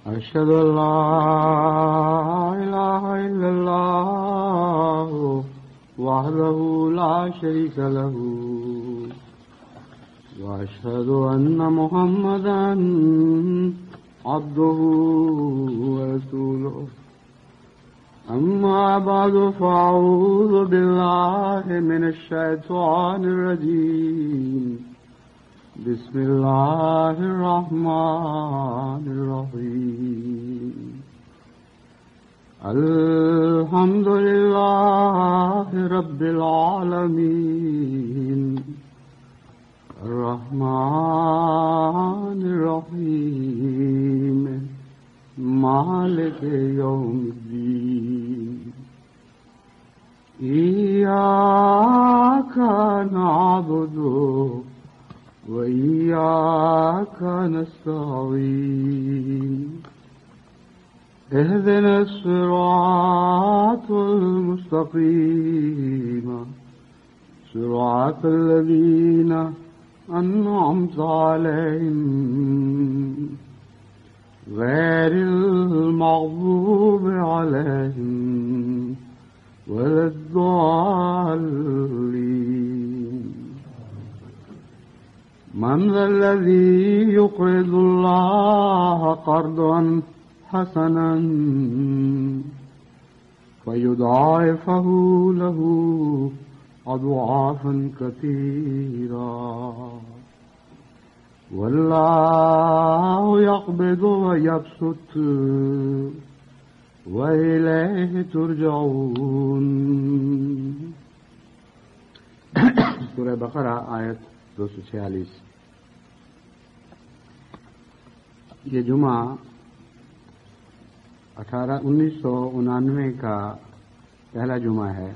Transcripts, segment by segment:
أشهد أن لا إله إلا الله وحده لا شريك له وأشهد أن محمدا عبده ورسوله أما بعد فأعوذ بالله من الشيطان الرجيم بسم الله الرحمن الرحيم الحمد لله رب العالمين الرحمن الرحيم مالك يوم الدين إياك نعبد وإياك نستعين اهدنا الصراط المستقيم صراط الذين أنعمت عليهم غير المغضوب عليهم ولا الضالين من ذا الذي يقرض الله قرضا حسنا فيضاعفه له أضعافا كثيرا والله يقبض ويبسط وإليه ترجعون. سورہ بقرہ آیت 246. یہ جمعہ 1999 کا پہلا جمعہ ہے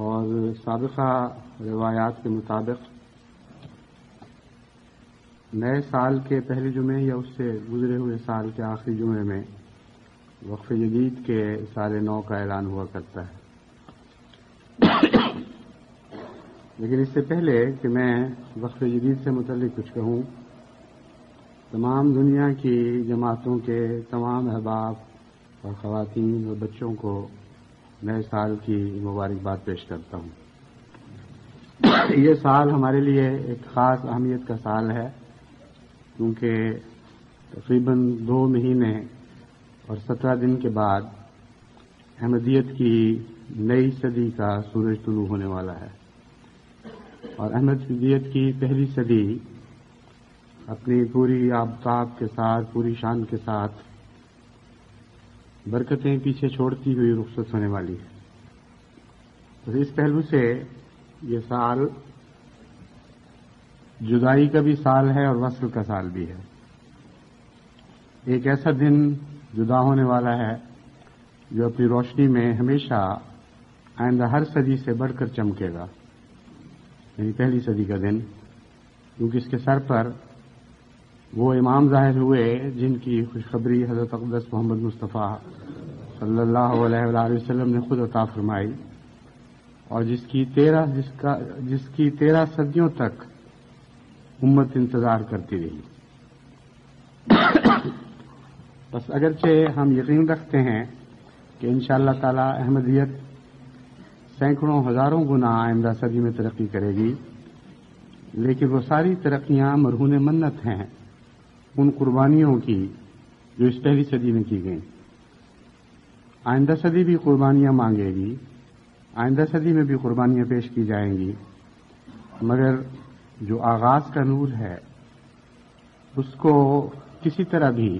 اور سابقہ روایات کے مطابق نئے سال کے پہلے جمعے یا اس سے گزرے ہوئے سال کے آخری جمعے میں وقف جدید کے سال نو کا اعلان ہوا کرتا ہے. لیکن اس سے پہلے کہ میں وقف جدید سے متعلق کچھ کہوں، تمام دنیا کی جماعتوں کے تمام احباب اور خواتین اور بچوں کو نئے سال کی مبارکباد پیش کرتا ہوں. یہ سال ہمارے لیے ایک خاص اہمیت کا سال ہے کیونکہ تقریباً 2 مہینے اور 17 دن کے بعد احمدیت کی نئی صدی کا سورج طلوع ہونے والا ہے اور احمدیت کی پہلی صدی اپنی پوری آفتاب کے ساتھ، پوری شان کے ساتھ برکتیں پیچھے چھوڑتی ہوئی رخصت ہونے والی ہے. تو اس پہلو سے یہ سال جدائی کا بھی سال ہے اور وصل کا سال بھی ہے. ایک ایسا دن جدا ہونے والا ہے جو اپنی روشنی میں ہمیشہ آئندہ ہر صدی سے بڑھ کر چمکے گا، یعنی پہلی صدی کا دن، کیونکہ اس کے سر پر وہ امام ظاہر ہوئے جن کی خوشخبری حضرت اقدس محمد مصطفیٰ صلی اللہ علیہ وآلہ وسلم نے خود عطا فرمائی اور جس کی 13 صدیوں تک امت انتظار کرتی رہی. بس اگرچہ ہم یقین رکھتے ہیں کہ انشاءاللہ تعالی احمدیت سینکڑوں ہزاروں گنا آئندہ صدی میں ترقی کرے گی، لیکن وہ ساری ترقیاں مرہون منت ہیں ان قربانیوں کی جو اس پہلی صدی میں کی گئیں. آئندہ صدی بھی قربانیاں مانگے گی، آئندہ صدی میں بھی قربانیاں پیش کی جائیں گی، مگر جو آغاز کا نور ہے اس کو کسی طرح بھی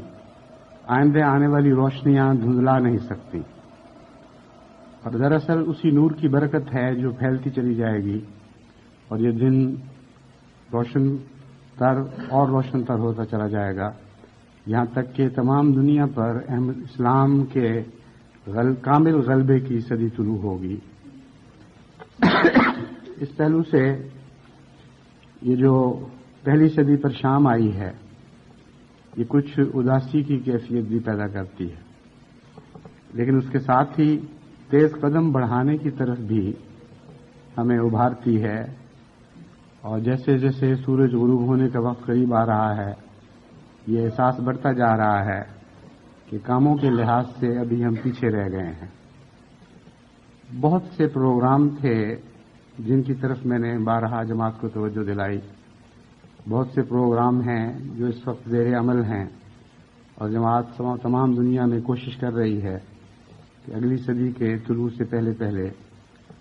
آئندہ آنے والی روشنیاں دھندلا نہیں سکتی. اور دراصل اسی نور کی برکت ہے جو پھیلتی چلی جائے گی اور یہ دن روشن تر اور روشن تر ہوتا چلا جائے گا، یہاں تک کہ تمام دنیا پر اسلام کے کامل غلبے کی صدی طلوع ہوگی. اس پہلو سے یہ جو پہلی صدی پر شام آئی ہے یہ کچھ اداسی کی کیفیت بھی پیدا کرتی ہے، لیکن اس کے ساتھ ہی تیز قدم بڑھانے کی طرف بھی ہمیں ابھارتی ہے. اور جیسے جیسے سورج غروب ہونے کا وقت قریب آ رہا ہے یہ احساس بڑھتا جا رہا ہے کہ کاموں کے لحاظ سے ابھی ہم پیچھے رہ گئے ہیں۔ بہت سے پروگرام تھے جن کی طرف میں نے بارہا جماعت کو توجہ دلائی، بہت سے پروگرام ہیں جو اس وقت زیر عمل ہیں، اور جماعت تمام دنیا میں کوشش کر رہی ہے کہ اگلی صدی کے طلوع سے پہلے پہلے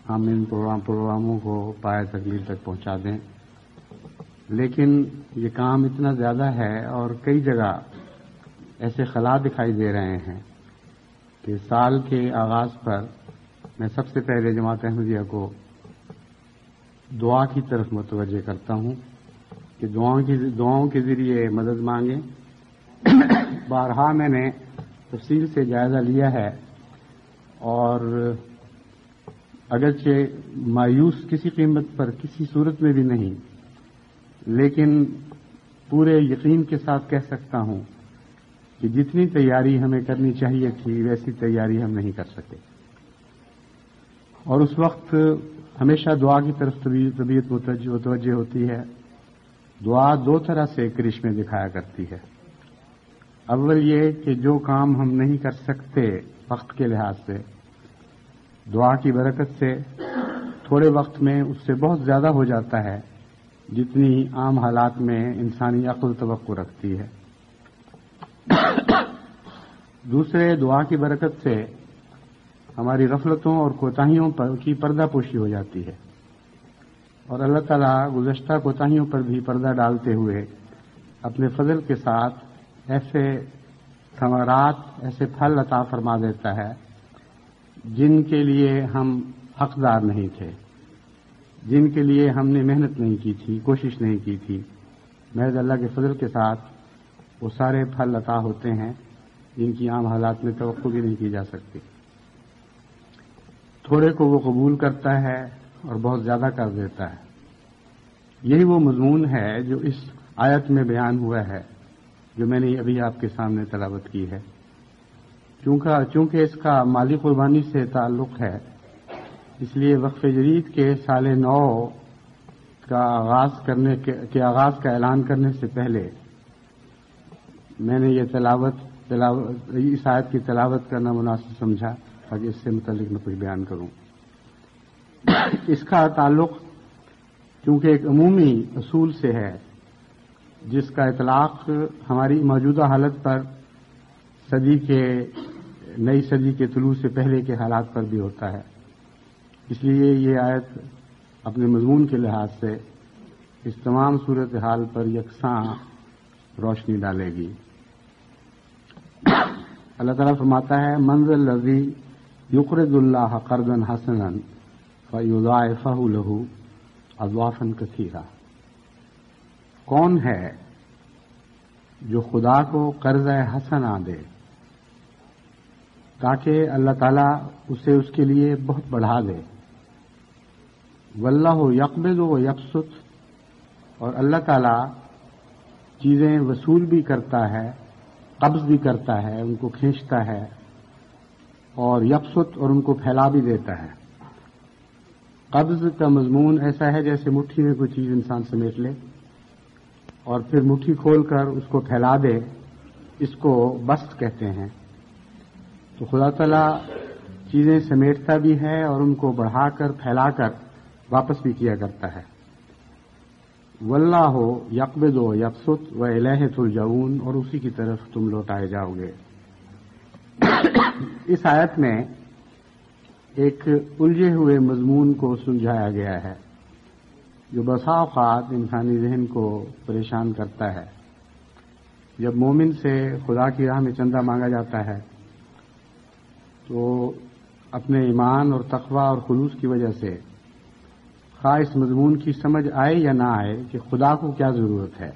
ہم ان پروگراموں کو پایہ تکمیل تک پہنچا دیں۔ لیکن یہ کام اتنا زیادہ ہے اور کئی جگہ ایسے خلا دکھائی دے رہے ہیں کہ سال کے آغاز پر میں سب سے پہلے جماعت احمدیہ کو دعا کی طرف متوجہ کرتا ہوں کہ دعاؤں کے ذریعے مدد مانگیں۔ بارہا میں نے تفصیل سے جائزہ لیا ہے، اور اگرچہ مایوس کسی قیمت پر کسی صورت میں بھی نہیں، لیکن پورے یقین کے ساتھ کہہ سکتا ہوں کہ جتنی تیاری ہمیں کرنی چاہیے تھی ویسی تیاری ہم نہیں کر سکے، اور اس وقت ہمیشہ دعا کی طرف طبیعت متوجہ ہوتی ہے۔ دعا دو طرح سے کرشمے دکھایا کرتی ہے۔ اول یہ کہ جو کام ہم نہیں کر سکتے وقت کے لحاظ سے، دعا کی برکت سے تھوڑے وقت میں اس سے بہت زیادہ ہو جاتا ہے جتنی عام حالات میں انسانی عقل توقع رکھتی ہے۔ دوسرے، دعا کی برکت سے ہماری غفلتوں اور کوتاہیوں کی پردہ پوشی ہو جاتی ہے، اور اللہ تعالیٰ گزشتہ کوتاہیوں پر بھی پردہ ڈالتے ہوئے اپنے فضل کے ساتھ ایسے ثمرات، ایسے پھل عطا فرما دیتا ہے جن کے لیے ہم حقدار نہیں تھے، جن کے لیے ہم نے محنت نہیں کی تھی، کوشش نہیں کی تھی۔ محض اللہ کے فضل کے ساتھ وہ سارے پھل عطا ہوتے ہیں جن کی عام حالات میں توقع بھی نہیں کی جا سکتی۔ تھوڑے کو وہ قبول کرتا ہے اور بہت زیادہ کر دیتا ہے۔ یہی وہ مضمون ہے جو اس آیت میں بیان ہوا ہے جو میں نے ابھی آپ کے سامنے تلاوت کی ہے۔ چونکہ اس کا مالی قربانی سے تعلق ہے، اس لیے وقف جدید کے سال نو کا آغاز کا اعلان کرنے سے پہلے میں نے یہ اس آیت کی تلاوت کرنا مناسب سمجھا تاکہ اس سے متعلق میں کچھ بیان کروں۔ اس کا تعلق چونکہ ایک عمومی اصول سے ہے جس کا اطلاق ہماری موجودہ حالت پر نئی صدی کے طلوع سے پہلے کے حالات پر بھی ہوتا ہے، اس لیے یہ آیت اپنے مضمون کے لحاظ سے اس تمام صورتحال پر یکساں روشنی ڈالے گی۔ اللہ تعالیٰ فرماتا ہے، من ذا الذی یقرض اللہ قرضا حسنا فیضاعفہ لہ اضعافا کثیرہ۔ کون ہے جو خدا کو قرض حسنہ دے تاکہ اللہ تعالیٰ اسے اس کے لیے بہت بڑھا دے۔ واللہ یقبض و یبسط، اور اللہ تعالیٰ چیزیں وصول بھی کرتا ہے، قبض بھی کرتا ہے، ان کو کھینچتا ہے، اور یبسط، اور ان کو پھیلا بھی دیتا ہے۔ قبض کا مضمون ایسا ہے جیسے مٹھی میں کوئی چیز انسان سمیٹ لے اور پھر مٹھی کھول کر اس کو پھیلا دے، اس کو بسط کہتے ہیں۔ تو خدا تعالیٰ چیزیں سمیٹتا بھی ہے اور ان کو بڑھا کر پھیلا کر واپس بھی کیا کرتا ہے۔ واللہ یقبض و یبسط والیہ ترجعون، اور اسی کی طرف تم لوٹائے جاؤ گے۔ اس آیت میں ایک الجھے ہوئے مضمون کو سلجھایا گیا ہے جو بسا اوقات انسانی ذہن کو پریشان کرتا ہے۔ جب مومن سے خدا کی راہ میں چندہ مانگا جاتا ہے تو اپنے ایمان اور تقوی اور خلوص کی وجہ سے خواہ اس مضمون کی سمجھ آئے یا نہ آئے کہ خدا کو کیا ضرورت ہے۔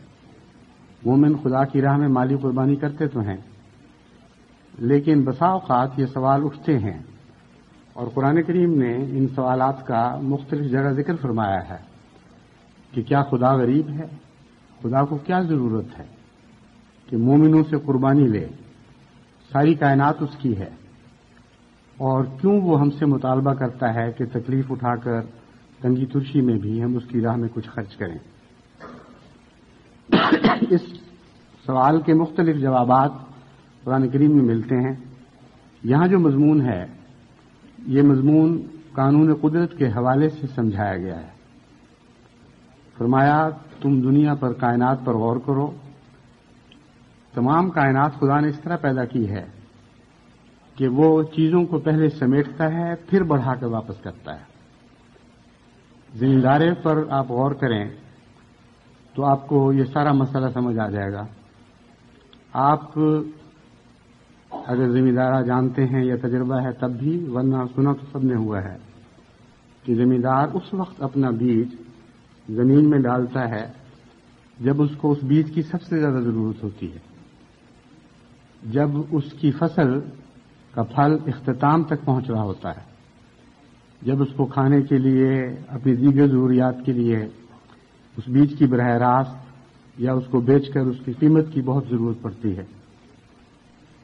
مومن خدا کی راہ میں مالی قربانی کرتے تو ہیں، لیکن بسا اوقات یہ سوال اٹھتے ہیں، اور قرآن کریم نے ان سوالات کا مختلف جگہ ذکر فرمایا ہے کہ کیا خدا غریب ہے؟ خدا کو کیا ضرورت ہے کہ مومنوں سے قربانی لے؟ ساری کائنات اس کی ہے، اور کیوں وہ ہم سے مطالبہ کرتا ہے کہ تکلیف اٹھا کر تنگی ترشی میں بھی ہم اس کی راہ میں کچھ خرچ کریں؟ اس سوال کے مختلف جوابات قرآن کریم میں ملتے ہیں. یہاں جو مضمون ہے یہ مضمون قانون قدرت کے حوالے سے سمجھایا گیا ہے. فرمایا تم دنیا پر کائنات پر غور کرو. تمام کائنات خدا نے اس طرح پیدا کی ہے کہ وہ چیزوں کو پہلے سمیٹتا ہے پھر بڑھا کر واپس کرتا ہے. زمیندارے پر آپ غور کریں تو آپ کو یہ سارا مسئلہ سمجھ آ جائے گا. آپ اگر زمیندارہ جانتے ہیں یا تجربہ ہے تب بھی، ورنہ سنا تو سب نے ہوا ہے کہ زمیندار اس وقت اپنا بیج زمین میں ڈالتا ہے جب اس کو اس بیج کی سب سے زیادہ ضرورت ہوتی ہے، جب اس کی فصل کا پھل اختتام تک پہنچ رہا ہوتا ہے، جب اس کو کھانے کے لیے اپنی دیگر ضروریات کے لیے اس بیج کی براہ راست یا اس کو بیچ کر اس کی قیمت کی بہت ضرورت پڑتی ہے.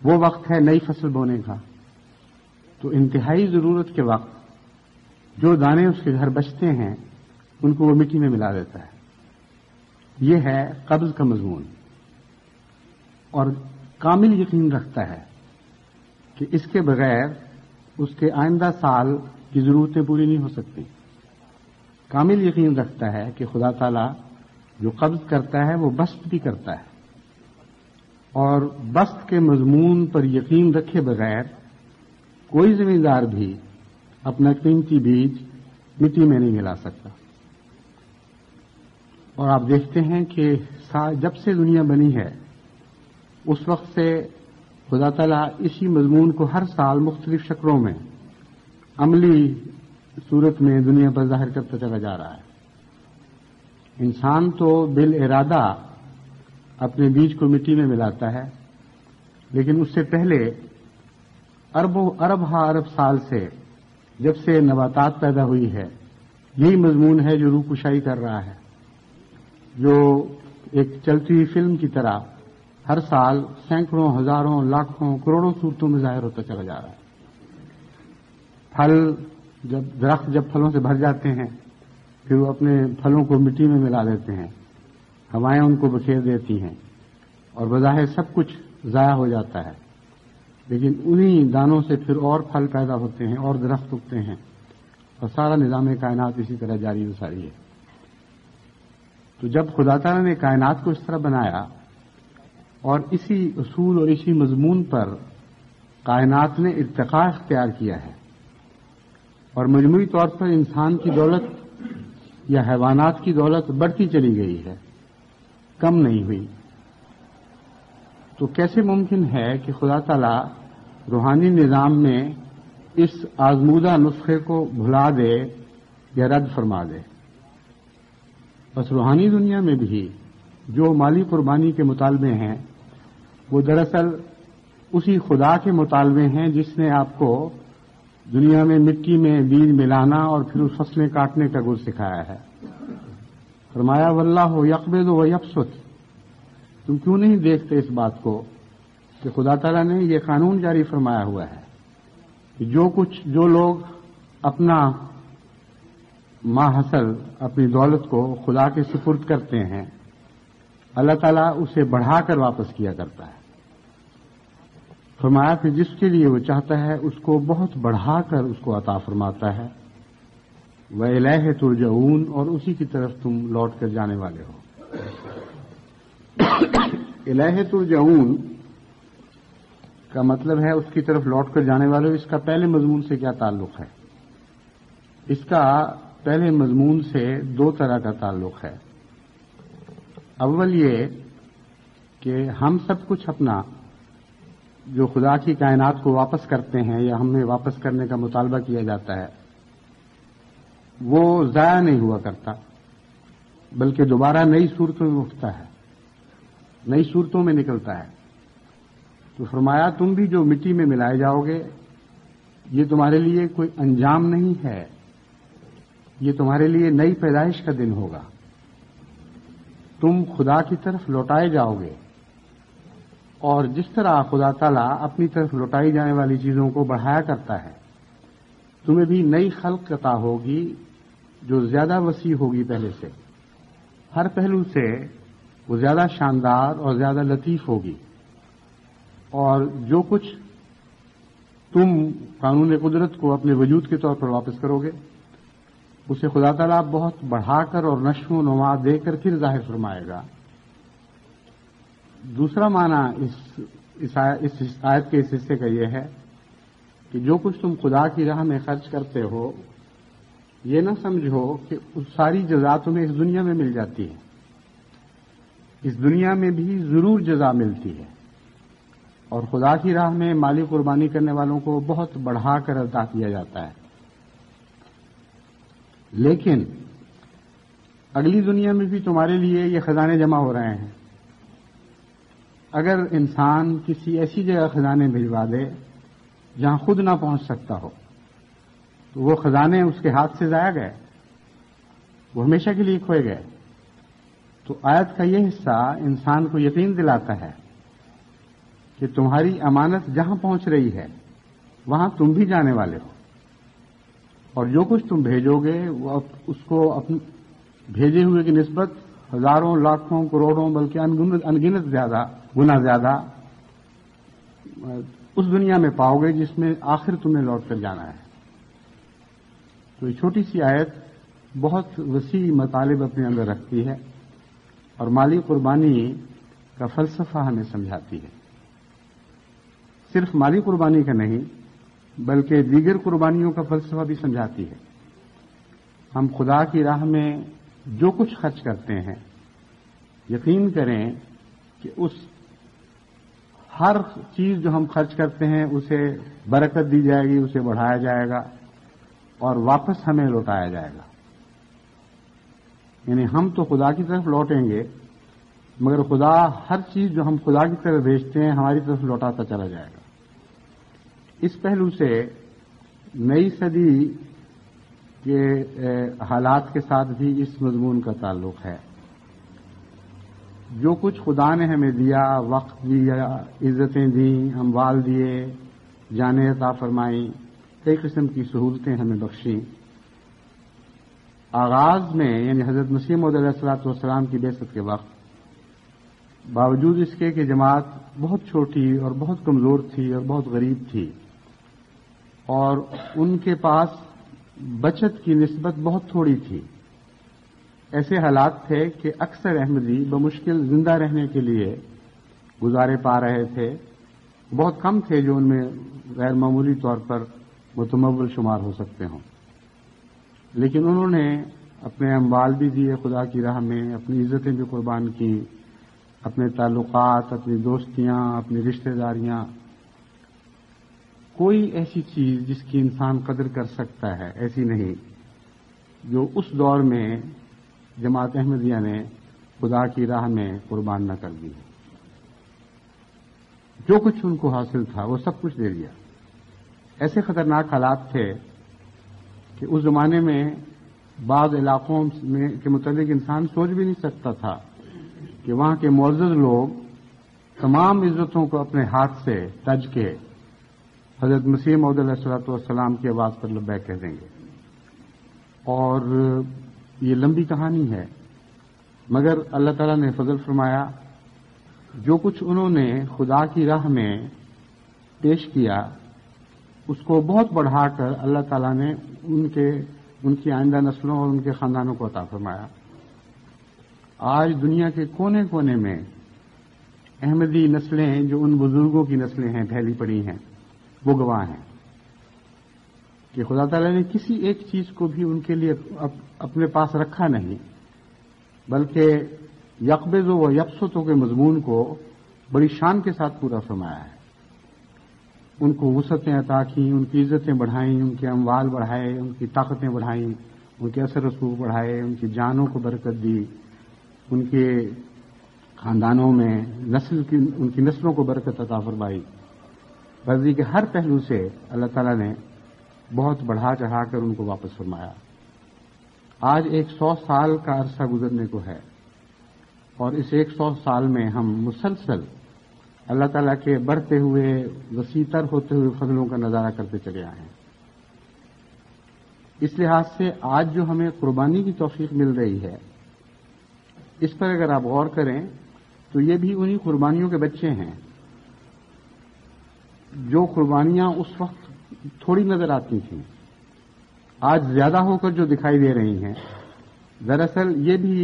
وہ وقت ہے نئی فصل بونے کا. تو انتہائی ضرورت کے وقت جو دانے اس کے گھر بچتے ہیں ان کو وہ مٹی میں ملا دیتا ہے. یہ ہے قبض کا مضمون، اور کامل یقین رکھتا ہے کہ اس کے بغیر اس کے آئندہ سال کی ضرورتیں پوری نہیں ہو سکتی. کامل یقین رکھتا ہے کہ خدا تعالیٰ جو قبض کرتا ہے وہ بسط بھی کرتا ہے، اور بسط کے مضمون پر یقین رکھے بغیر کوئی زمیندار بھی اپنا قیمتی بیج مٹی میں نہیں ملا سکتا. اور آپ دیکھتے ہیں کہ جب سے دنیا بنی ہے اس وقت سے خدا تعالیٰ اسی مضمون کو ہر سال مختلف شکلوں میں عملی صورت میں دنیا پر ظاہر کرتا چلا جا رہا ہے. انسان تو بالارادہ اپنے بیج کو مٹی میں ملاتا ہے، لیکن اس سے پہلے ارب سال سے جب سے نباتات پیدا ہوئی ہے یہی مضمون ہے جو روح کشائی کر رہا ہے، جو ایک چلتی ہوئی فلم کی طرح ہر سال سینکڑوں، ہزاروں، لاکھوں، کروڑوں صورتوں میں ظاہر ہوتا چلا جا رہا ہے. درخت جب پھلوں سے بھر جاتے ہیں پھر وہ اپنے پھلوں کو مٹی میں ملا دیتے ہیں، ہوائیں ان کو بکھیر دیتی ہیں اور بظاہر سب کچھ ضائع ہو جاتا ہے، لیکن انہی دانوں سے پھر اور پھل پیدا ہوتے ہیں اور درخت اگتے ہیں، اور سارا نظام کائنات اسی طرح جاری و ساری ہے. تو جب خدا تعالیٰ نے کائنات کو اس طرح بنایا اور اسی اصول اور اسی مضمون پر کائنات نے ارتقاء اختیار کیا ہے، اور مجموعی طور پر انسان کی دولت یا حیوانات کی دولت بڑھتی چلی گئی ہے، کم نہیں ہوئی، تو کیسے ممکن ہے کہ خدا تعالیٰ روحانی نظام میں اس آزمودہ نسخے کو بھلا دے یا رد فرما دے؟ بس روحانی دنیا میں بھی جو مالی قربانی کے مطالبے ہیں وہ دراصل اسی خدا کے مطالبے ہیں جس نے آپ کو دنیا میں مٹی میں بیج ملانا اور پھر اس فصلیں کاٹنے کا گر سکھایا ہے. فرمایا واللہ یقبض و یبسط. تم کیوں نہیں دیکھتے اس بات کو کہ خدا تعالیٰ نے یہ قانون جاری فرمایا ہوا ہے کہ جو لوگ اپنا ماحصل اپنی دولت کو خدا کے سپرد کرتے ہیں اللہ تعالیٰ اسے بڑھا کر واپس کیا کرتا ہے. فرمایا کہ جس کے لیے وہ چاہتا ہے اس کو بہت بڑھا کر اس کو عطا فرماتا ہے. وَإِلَيْهِ تُرْجَعُونَ. اور اسی کی طرف تم لوٹ کر جانے والے ہو. الہ ترجعون کا مطلب ہے اس کی طرف لوٹ کر جانے والے. اس کا پہلے مضمون سے کیا تعلق ہے؟ اس کا پہلے مضمون سے دو طرح کا تعلق ہے. اول یہ کہ ہم سب کچھ اپنا جو خدا کی کائنات کو واپس کرتے ہیں یا ہمیں واپس کرنے کا مطالبہ کیا جاتا ہے وہ ضائع نہیں ہوا کرتا، بلکہ دوبارہ نئی صورتوں میں اٹھتا ہے، نئی صورتوں میں نکلتا ہے. تو فرمایا تم بھی جو مٹی میں ملائے جاؤ گے یہ تمہارے لیے کوئی انجام نہیں ہے، یہ تمہارے لیے نئی پیدائش کا دن ہوگا. تم خدا کی طرف لوٹائے جاؤ گے، اور جس طرح خدا تعالیٰ اپنی طرف لوٹائی جانے والی چیزوں کو بڑھایا کرتا ہے تمہیں بھی نئی خلق عطا ہوگی جو زیادہ وسیع ہوگی پہلے سے. ہر پہلو سے وہ زیادہ شاندار اور زیادہ لطیف ہوگی، اور جو کچھ تم قانون قدرت کو اپنے وجود کے طور پر واپس کرو گے اسے خدا تعالیٰ بہت بڑھا کر اور نشو و نما دے کر پھر ظاہر فرمائے گا۔ دوسرا معنی اس آیت کے اس حصے کا یہ ہے کہ جو کچھ تم خدا کی راہ میں خرچ کرتے ہو یہ نہ سمجھو کہ اس ساری جزا تمہیں اس دنیا میں مل جاتی ہے، اس دنیا میں بھی ضرور جزا ملتی ہے، اور خدا کی راہ میں مالی قربانی کرنے والوں کو بہت بڑھا کر عطا کیا جاتا ہے۔ لیکن اگلی دنیا میں بھی تمہارے لیے یہ خزانے جمع ہو رہے ہیں۔ اگر انسان کسی ایسی جگہ خزانے بھجوا دے جہاں خود نہ پہنچ سکتا ہو تو وہ خزانے اس کے ہاتھ سے ضائع گئے، وہ ہمیشہ کے لیے کھوئے گئے۔ تو آیت کا یہ حصہ انسان کو یقین دلاتا ہے کہ تمہاری امانت جہاں پہنچ رہی ہے وہاں تم بھی جانے والے ہو، اور جو کچھ تم بھیجو گے وہ اس کو بھیجے ہوئے کی نسبت ہزاروں لاکھوں کروڑوں بلکہ انگنت گنا زیادہ اس دنیا میں پاؤ گے جس میں آخر تمہیں لوٹ کر جانا ہے۔ تو یہ چھوٹی سی آیت بہت وسیع مطالب اپنے اندر رکھتی ہے اور مالی قربانی کا فلسفہ ہمیں سمجھاتی ہے۔ صرف مالی قربانی کا نہیں بلکہ دیگر قربانیوں کا فلسفہ بھی سمجھاتی ہے۔ ہم خدا کی راہ میں جو کچھ خرچ کرتے ہیں یقین کریں کہ اس ہر چیز جو ہم خرچ کرتے ہیں اسے برکت دی جائے گی، اسے بڑھایا جائے گا اور واپس ہمیں لوٹایا جائے گا۔ یعنی ہم تو خدا کی طرف لوٹیں گے مگر خدا ہر چیز جو ہم خدا کی طرف بھیجتے ہیں ہماری طرف لوٹاتا چلا جائے گا۔ اس پہلو سے نئی صدی کے حالات کے ساتھ بھی اس مضمون کا تعلق ہے۔ جو کچھ خدا نے ہمیں دیا، وقت دیا، عزتیں دیں، اموال دیے، جانیں عطا فرمائیں، کئی قسم کی سہولتیں ہمیں بخشیں، آغاز میں یعنی حضرت مسیح موعود علیہ الصلوۃ والسلام کی بعثت کے وقت باوجود اس کے کہ جماعت بہت چھوٹی اور بہت کمزور تھی اور بہت غریب تھی اور ان کے پاس بچت کی نسبت بہت تھوڑی تھی، ایسے حالات تھے کہ اکثر احمدی بمشکل زندہ رہنے کے لیے گزارے پا رہے تھے، بہت کم تھے جو ان میں غیر معمولی طور پر متمول شمار ہو سکتے ہوں، لیکن انہوں نے اپنے اموال بھی دیے خدا کی راہ میں، اپنی عزتیں بھی قربان کی، اپنے تعلقات، اپنی دوستیاں، اپنی رشتہ داریاں، کوئی ایسی چیز جس کی انسان قدر کر سکتا ہے ایسی نہیں جو اس دور میں جماعت احمدیہ نے خدا کی راہ میں قربان نہ کر دی۔ جو کچھ ان کو حاصل تھا وہ سب کچھ دے دیا۔ ایسے خطرناک حالات تھے کہ اس زمانے میں بعض علاقوں میں کے متعلق انسان سوچ بھی نہیں سکتا تھا کہ وہاں کے معزز لوگ تمام عزتوں کو اپنے ہاتھ سے تج کے حضرت مسیح موعود علیہ الصلوۃ والسلام کی آواز پر لبیک کہہ دیں گے۔ اور یہ لمبی کہانی ہے مگر اللہ تعالیٰ نے فضل فرمایا، جو کچھ انہوں نے خدا کی راہ میں پیش کیا اس کو بہت بڑھا کر اللہ تعالیٰ نے ان کی آئندہ نسلوں اور ان کے خاندانوں کو عطا فرمایا۔ آج دنیا کے کونے کونے میں احمدی نسلیں جو ان بزرگوں کی نسلیں ہیں پھیلی پڑی ہیں وہ گواہ ہیں کہ خدا تعالیٰ نے کسی ایک چیز کو بھی ان کے لیے اپنے پاس رکھا نہیں بلکہ یقبض و یبسط کے مضمون کو بڑی شان کے ساتھ پورا فرمایا ہے۔ ان کو وسعتیں عطا کی، ان کی عزتیں بڑھائیں، ان کے اموال بڑھائے، ان کی طاقتیں بڑھائیں، ان کے اثر رسوخ بڑھائے، ان کی جانوں کو برکت دی، ان کے خاندانوں میں ان کی نسلوں کو برکت عطا فرمائی۔ غرضی کے ہر پہلو سے اللہ تعالیٰ نے بہت بڑھا چڑھا کر ان کو واپس فرمایا۔ آج 100 سال کا عرصہ گزرنے کو ہے اور اس 100 سال میں ہم مسلسل اللہ تعالیٰ کے بڑھتے ہوئے وسیع تر ہوتے ہوئے فضلوں کا نظارہ کرتے چلے آئے ہیں۔ اس لحاظ سے آج جو ہمیں قربانی کی توفیق مل رہی ہے اس پر اگر آپ غور کریں تو یہ بھی انہی قربانیوں کے بچے ہیں جو قربانیاں اس وقت تھوڑی نظر آتی تھیں، آج زیادہ ہو کر جو دکھائی دے رہی ہیں. دراصل یہ بھی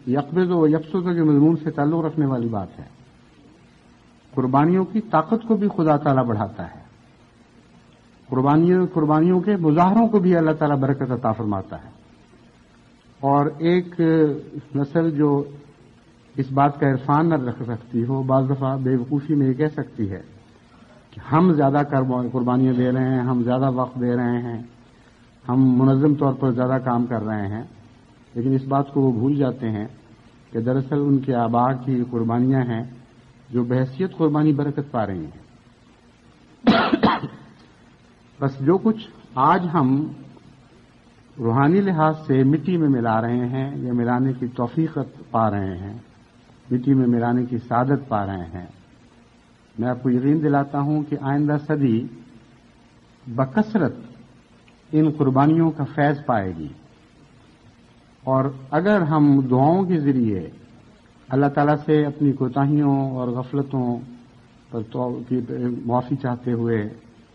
یقبض و یبسط کے مضمون سے تعلق رکھنے والی بات ہے. قربانیوں کی طاقت کو بھی خدا تعالیٰ بڑھاتا ہے، قربانیوں کے مظاہروں کو بھی اللہ تعالیٰ برکت عطا فرماتا ہے. اور ایک نسل جو اس بات کا عرفان نہ رکھ سکتی ہو، بعض دفعہ بے وقوفی میں یہ کہہ سکتی ہے کہ ہم زیادہ قربانیاں دے رہے ہیں، ہم زیادہ وقت دے رہے ہیں، ہم منظم طور پر زیادہ کام کر رہے ہیں، لیکن اس بات کو وہ بھول جاتے ہیں کہ دراصل ان کے آباء کی قربانیاں ہیں جو بحیثیت قربانی برکت پا رہی ہیں. بس جو کچھ آج ہم روحانی لحاظ سے مٹی میں ملا رہے ہیں یا ملانے کی توفیق پا رہے ہیں، مٹی میں ملانے کی سعادت پا رہے ہیں، میں آپ کو یقین دلاتا ہوں کہ آئندہ صدی بکثرت ان قربانیوں کا فیض پائے گی. اور اگر ہم دعاؤں کے ذریعے اللہ تعالیٰ سے اپنی کوتاہیوں اور غفلتوں پر معافی چاہتے ہوئے،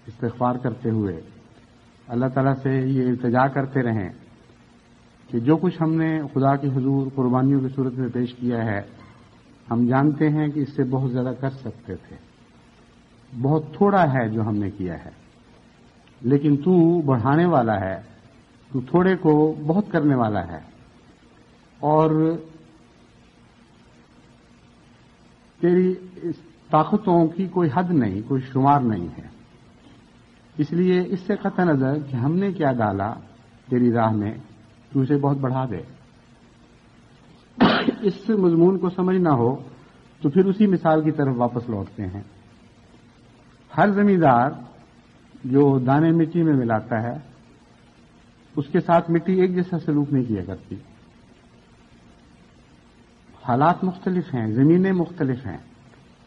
استغفار کرتے ہوئے اللہ تعالیٰ سے یہ التجا کرتے رہیں کہ جو کچھ ہم نے خدا کے حضور قربانیوں کی صورت میں پیش کیا ہے، ہم جانتے ہیں کہ اس سے بہت زیادہ کر سکتے تھے، بہت تھوڑا ہے جو ہم نے کیا ہے، لیکن تو بڑھانے والا ہے، تو تھوڑے کو بہت کرنے والا ہے، اور تیری طاقتوں کی کوئی حد نہیں، کوئی شمار نہیں ہے. اس لیے اس سے قطع نظر کہ ہم نے کیا ڈالا تیری راہ میں، تو اسے بہت بڑھا دے. اس مضمون کو سمجھنا ہو تو پھر اسی مثال کی طرف واپس لوٹتے ہیں. ہر زمیندار جو دانے مٹی میں ملاتا ہے اس کے ساتھ مٹی ایک جیسا سلوک نہیں کیا کرتی. حالات مختلف ہیں، زمینیں مختلف ہیں.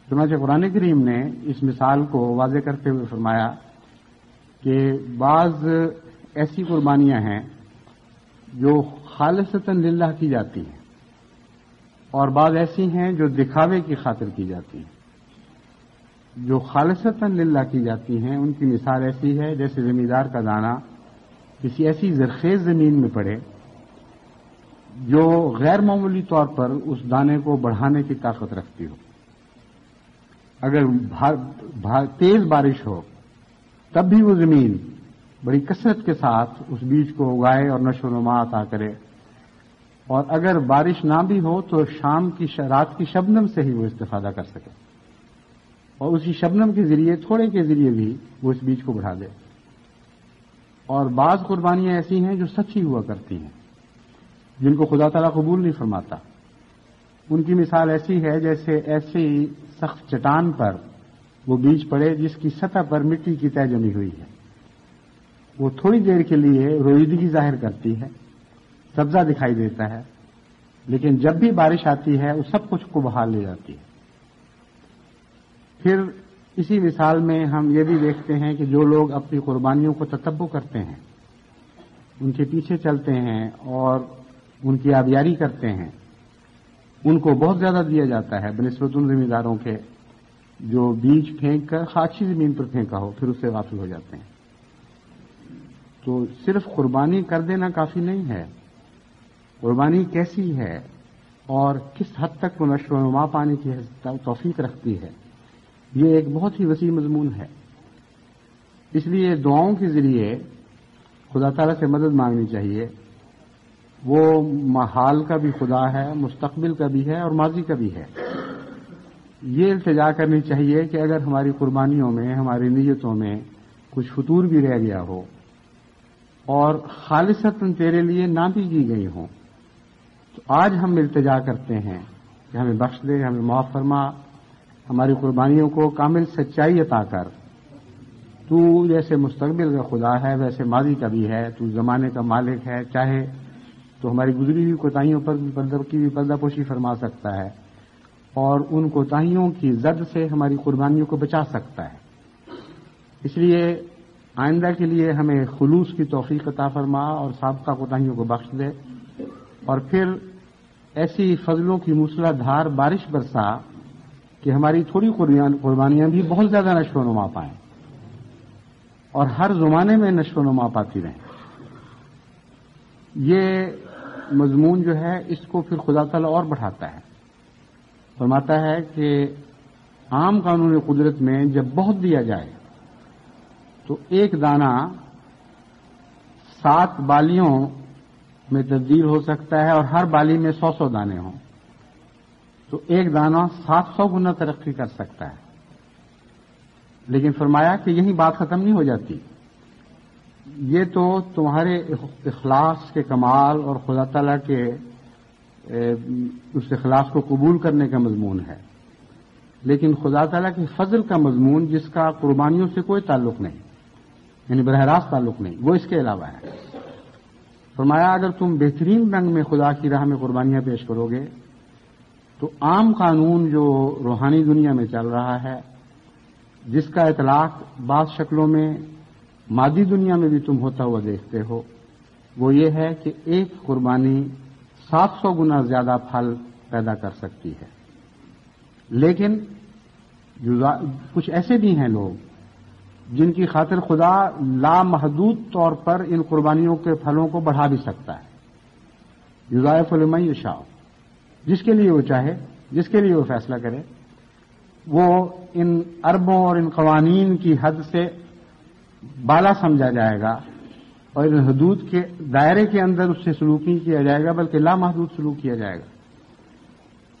چنانچہ قرآن کریم نے اس مثال کو واضح کرتے ہوئے فرمایا کہ بعض ایسی قربانیاں ہیں جو خالصتاً للہ کی جاتی ہیں اور بعض ایسی ہیں جو دکھاوے کی خاطر کی جاتی ہیں. جو خالصتاً للہ کی جاتی ہیں ان کی مثال ایسی ہے جیسے زمیندار کا دانہ کسی ایسی زرخیز زمین میں پڑے جو غیر معمولی طور پر اس دانے کو بڑھانے کی طاقت رکھتی ہو. اگر تیز بارش ہو تب بھی وہ زمین بڑی کثرت کے ساتھ اس بیج کو اگائے اور نشو و نما عطا کرے، اور اگر بارش نہ بھی ہو تو رات کی شبنم سے ہی وہ استفادہ کر سکے اور اسی شبنم کے ذریعے، تھوڑے کے ذریعے بھی وہ اس بیج کو بڑھا دے. اور بعض قربانیاں ایسی ہیں جو سچی ہوا کرتی ہیں، جن کو خدا تعالیٰ قبول نہیں فرماتا. ان کی مثال ایسی ہے جیسے ایسی سخت چٹان پر وہ بیج پڑے جس کی سطح پر مٹی کی تہ جمی ہوئی ہے. وہ تھوڑی دیر کے لیے رویدگی ظاہر کرتی ہے، سبزہ دکھائی دیتا ہے، لیکن جب بھی بارش آتی ہے وہ سب کچھ کو بہا لے جاتی ہے. پھر اسی مثال میں ہم یہ بھی دیکھتے ہیں کہ جو لوگ اپنی قربانیوں کو تتبع کرتے ہیں، ان کے پیچھے چلتے ہیں اور ان کی آبیاری کرتے ہیں، ان کو بہت زیادہ دیا جاتا ہے بنسبت ان زمینداروں کے جو بیج پھینک کر خاکی زمین پر پھینکا ہو پھر اس سے غافل ہو جاتے ہیں. تو صرف قربانی کر دینا کافی نہیں ہے. قربانی کیسی ہے اور کس حد تک وہ نشو و نما پانے کی توفیق رکھتی ہے، یہ ایک بہت ہی وسیع مضمون ہے. اس لیے دعاؤں کے ذریعے خدا تعالیٰ سے مدد مانگنی چاہیے. وہ حال کا بھی خدا ہے، مستقبل کا بھی ہے اور ماضی کا بھی ہے. یہ التجا کرنی چاہیے کہ اگر ہماری قربانیوں میں، ہماری نیتوں میں کچھ فطور بھی رہ گیا ہو اور خالصتاً تیرے لیے نہ بھی کی گئی ہوں، تو آج ہم التجا کرتے ہیں کہ ہمیں بخش دے، ہمیں معاف فرما، ہماری قربانیوں کو کامل سچائی عطا کر. تو جیسے مستقبل کا خدا ہے ویسے ماضی کا بھی ہے، تو زمانے کا مالک ہے، چاہے تو ہماری گزری ہوئی کوتاہیوں پر بھی پردہ پوشی فرما سکتا ہے اور ان کوتاہیوں کی زد سے ہماری قربانیوں کو بچا سکتا ہے. اس لیے آئندہ کے لیے ہمیں خلوص کی توفیق عطا فرما اور سابقہ کوتاہیوں کو بخش دے، اور پھر ایسی فضلوں کی موسلا دھار بارش برسا کہ ہماری تھوڑی قربانیاں بھی بہت زیادہ نشو و نما پائیں اور ہر زمانے میں نشو و نما پاتی رہیں. یہ مضمون جو ہے اس کو پھر خدا تعالیٰ اور بڑھاتا ہے. فرماتا ہے کہ عام قانون قدرت میں جب بہت دیا جائے تو ایک دانہ 7 بالیوں میں تبدیل ہو سکتا ہے اور ہر بالی میں 100 دانے ہوں تو ایک دانہ 700 گنا ترقی کر سکتا ہے. لیکن فرمایا کہ یہی بات ختم نہیں ہو جاتی. یہ تو تمہارے اخلاص کے کمال اور خدا تعالیٰ کے اس اخلاص کو قبول کرنے کا مضمون ہے، لیکن خدا تعالیٰ کے فضل کا مضمون جس کا قربانیوں سے کوئی تعلق نہیں، یعنی براہ راست تعلق نہیں، وہ اس کے علاوہ ہے. فرمایا اگر تم بہترین رنگ میں خدا کی راہ میں قربانیاں پیش کرو گے تو عام قانون جو روحانی دنیا میں چل رہا ہے، جس کا اطلاق بعض شکلوں میں مادی دنیا میں بھی تم ہوتا ہوا دیکھتے ہو، وہ یہ ہے کہ ایک قربانی 700 گنا زیادہ پھل پیدا کر سکتی ہے. لیکن کچھ ایسے بھی ہیں لوگ جن کی خاطر خدا لامحدود طور پر ان قربانیوں کے پھلوں کو بڑھا بھی سکتا ہے. یضاعف لمن یشاء، جس کے لیے وہ چاہے، جس کے لیے وہ فیصلہ کرے، وہ ان اربوں اور ان قوانین کی حد سے بالا سمجھا جائے گا اور ان حدود کے دائرے کے اندر اس سے سلوک نہیں کیا جائے گا بلکہ لامحدود سلوک کیا جائے گا.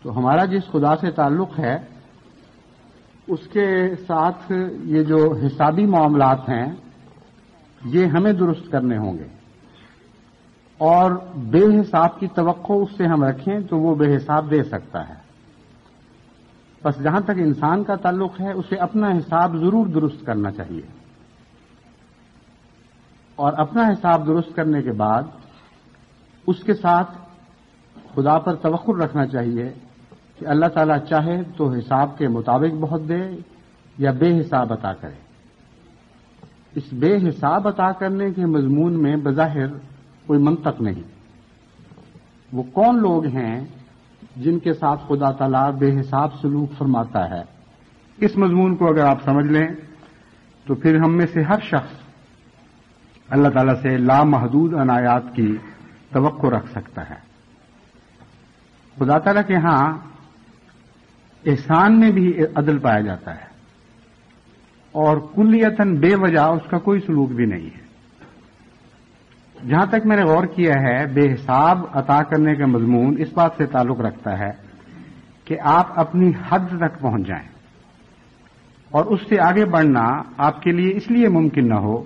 تو ہمارا جس خدا سے تعلق ہے اس کے ساتھ یہ جو حسابی معاملات ہیں یہ ہمیں درست کرنے ہوں گے، اور بے حساب کی توقع اس سے ہم رکھیں تو وہ بے حساب دے سکتا ہے. بس جہاں تک انسان کا تعلق ہے اسے اپنا حساب ضرور درست کرنا چاہیے، اور اپنا حساب درست کرنے کے بعد اس کے ساتھ خدا پر توکل رکھنا چاہیے کہ اللہ تعالیٰ چاہے تو حساب کے مطابق بہت دے یا بے حساب عطا کرے. اس بے حساب عطا کرنے کے مضمون میں بظاہر کوئی منطق نہیں. وہ کون لوگ ہیں جن کے ساتھ خدا تعالیٰ بے حساب سلوک فرماتا ہے؟ اس مضمون کو اگر آپ سمجھ لیں تو پھر ہم میں سے ہر شخص اللہ تعالیٰ سے لامحدود عنایات کی توقع رکھ سکتا ہے. خدا تعالیٰ کے ہاں احسان میں بھی عدل پایا جاتا ہے اور کلیتاً بے وجہ اس کا کوئی سلوک بھی نہیں ہے. جہاں تک میں نے غور کیا ہے بے حساب عطا کرنے کا مضمون اس بات سے تعلق رکھتا ہے کہ آپ اپنی حد تک پہنچ جائیں اور اس سے آگے بڑھنا آپ کے لیے اس لیے ممکن نہ ہو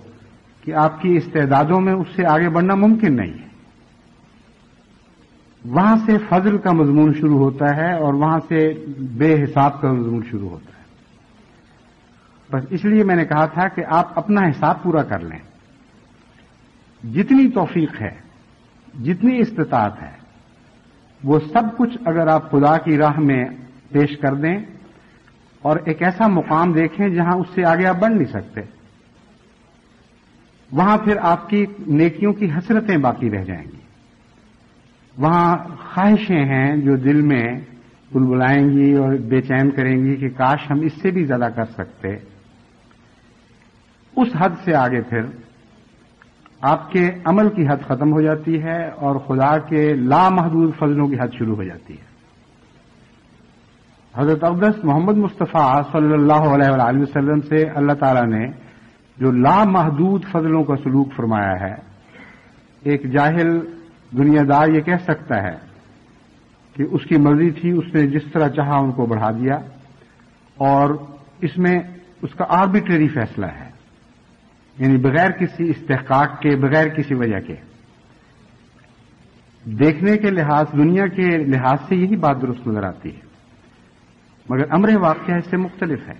کہ آپ کی استعدادوں میں اس سے آگے بڑھنا ممکن نہیں ہے. وہاں سے فضل کا مضمون شروع ہوتا ہے اور وہاں سے بے حساب کا مضمون شروع ہوتا ہے. بس اس لیے میں نے کہا تھا کہ آپ اپنا حساب پورا کر لیں. جتنی توفیق ہے، جتنی استطاعت ہے، وہ سب کچھ اگر آپ خدا کی راہ میں پیش کر دیں اور ایک ایسا مقام دیکھیں جہاں اس سے آگے آپ بڑھ نہیں سکتے، وہاں پھر آپ کی نیکیوں کی حسرتیں باقی رہ جائیں گی. وہاں خواہشیں ہیں جو دل میں بلبلائیں گی اور بے چین کریں گی کہ کاش ہم اس سے بھی زیادہ کر سکتے. اس حد سے آگے پھر آپ کے عمل کی حد ختم ہو جاتی ہے اور خدا کے لامحدود فضلوں کی حد شروع ہو جاتی ہے. حضرت اقدس محمد مصطفیٰ صلی اللہ علیہ وآلہ وسلم سے اللہ تعالیٰ نے جو لامحدود فضلوں کا سلوک فرمایا ہے، ایک جاہل دنیا دار یہ کہہ سکتا ہے کہ اس کی مرضی تھی، اس نے جس طرح چاہا ان کو بڑھا دیا، اور اس میں اس کا آربیٹری فیصلہ ہے، یعنی بغیر کسی استحقاق کے، بغیر کسی وجہ کے. دیکھنے کے لحاظ، دنیا کے لحاظ سے یہی بات درست نظر آتی ہے، مگر امر واقعہ اس سے مختلف ہے.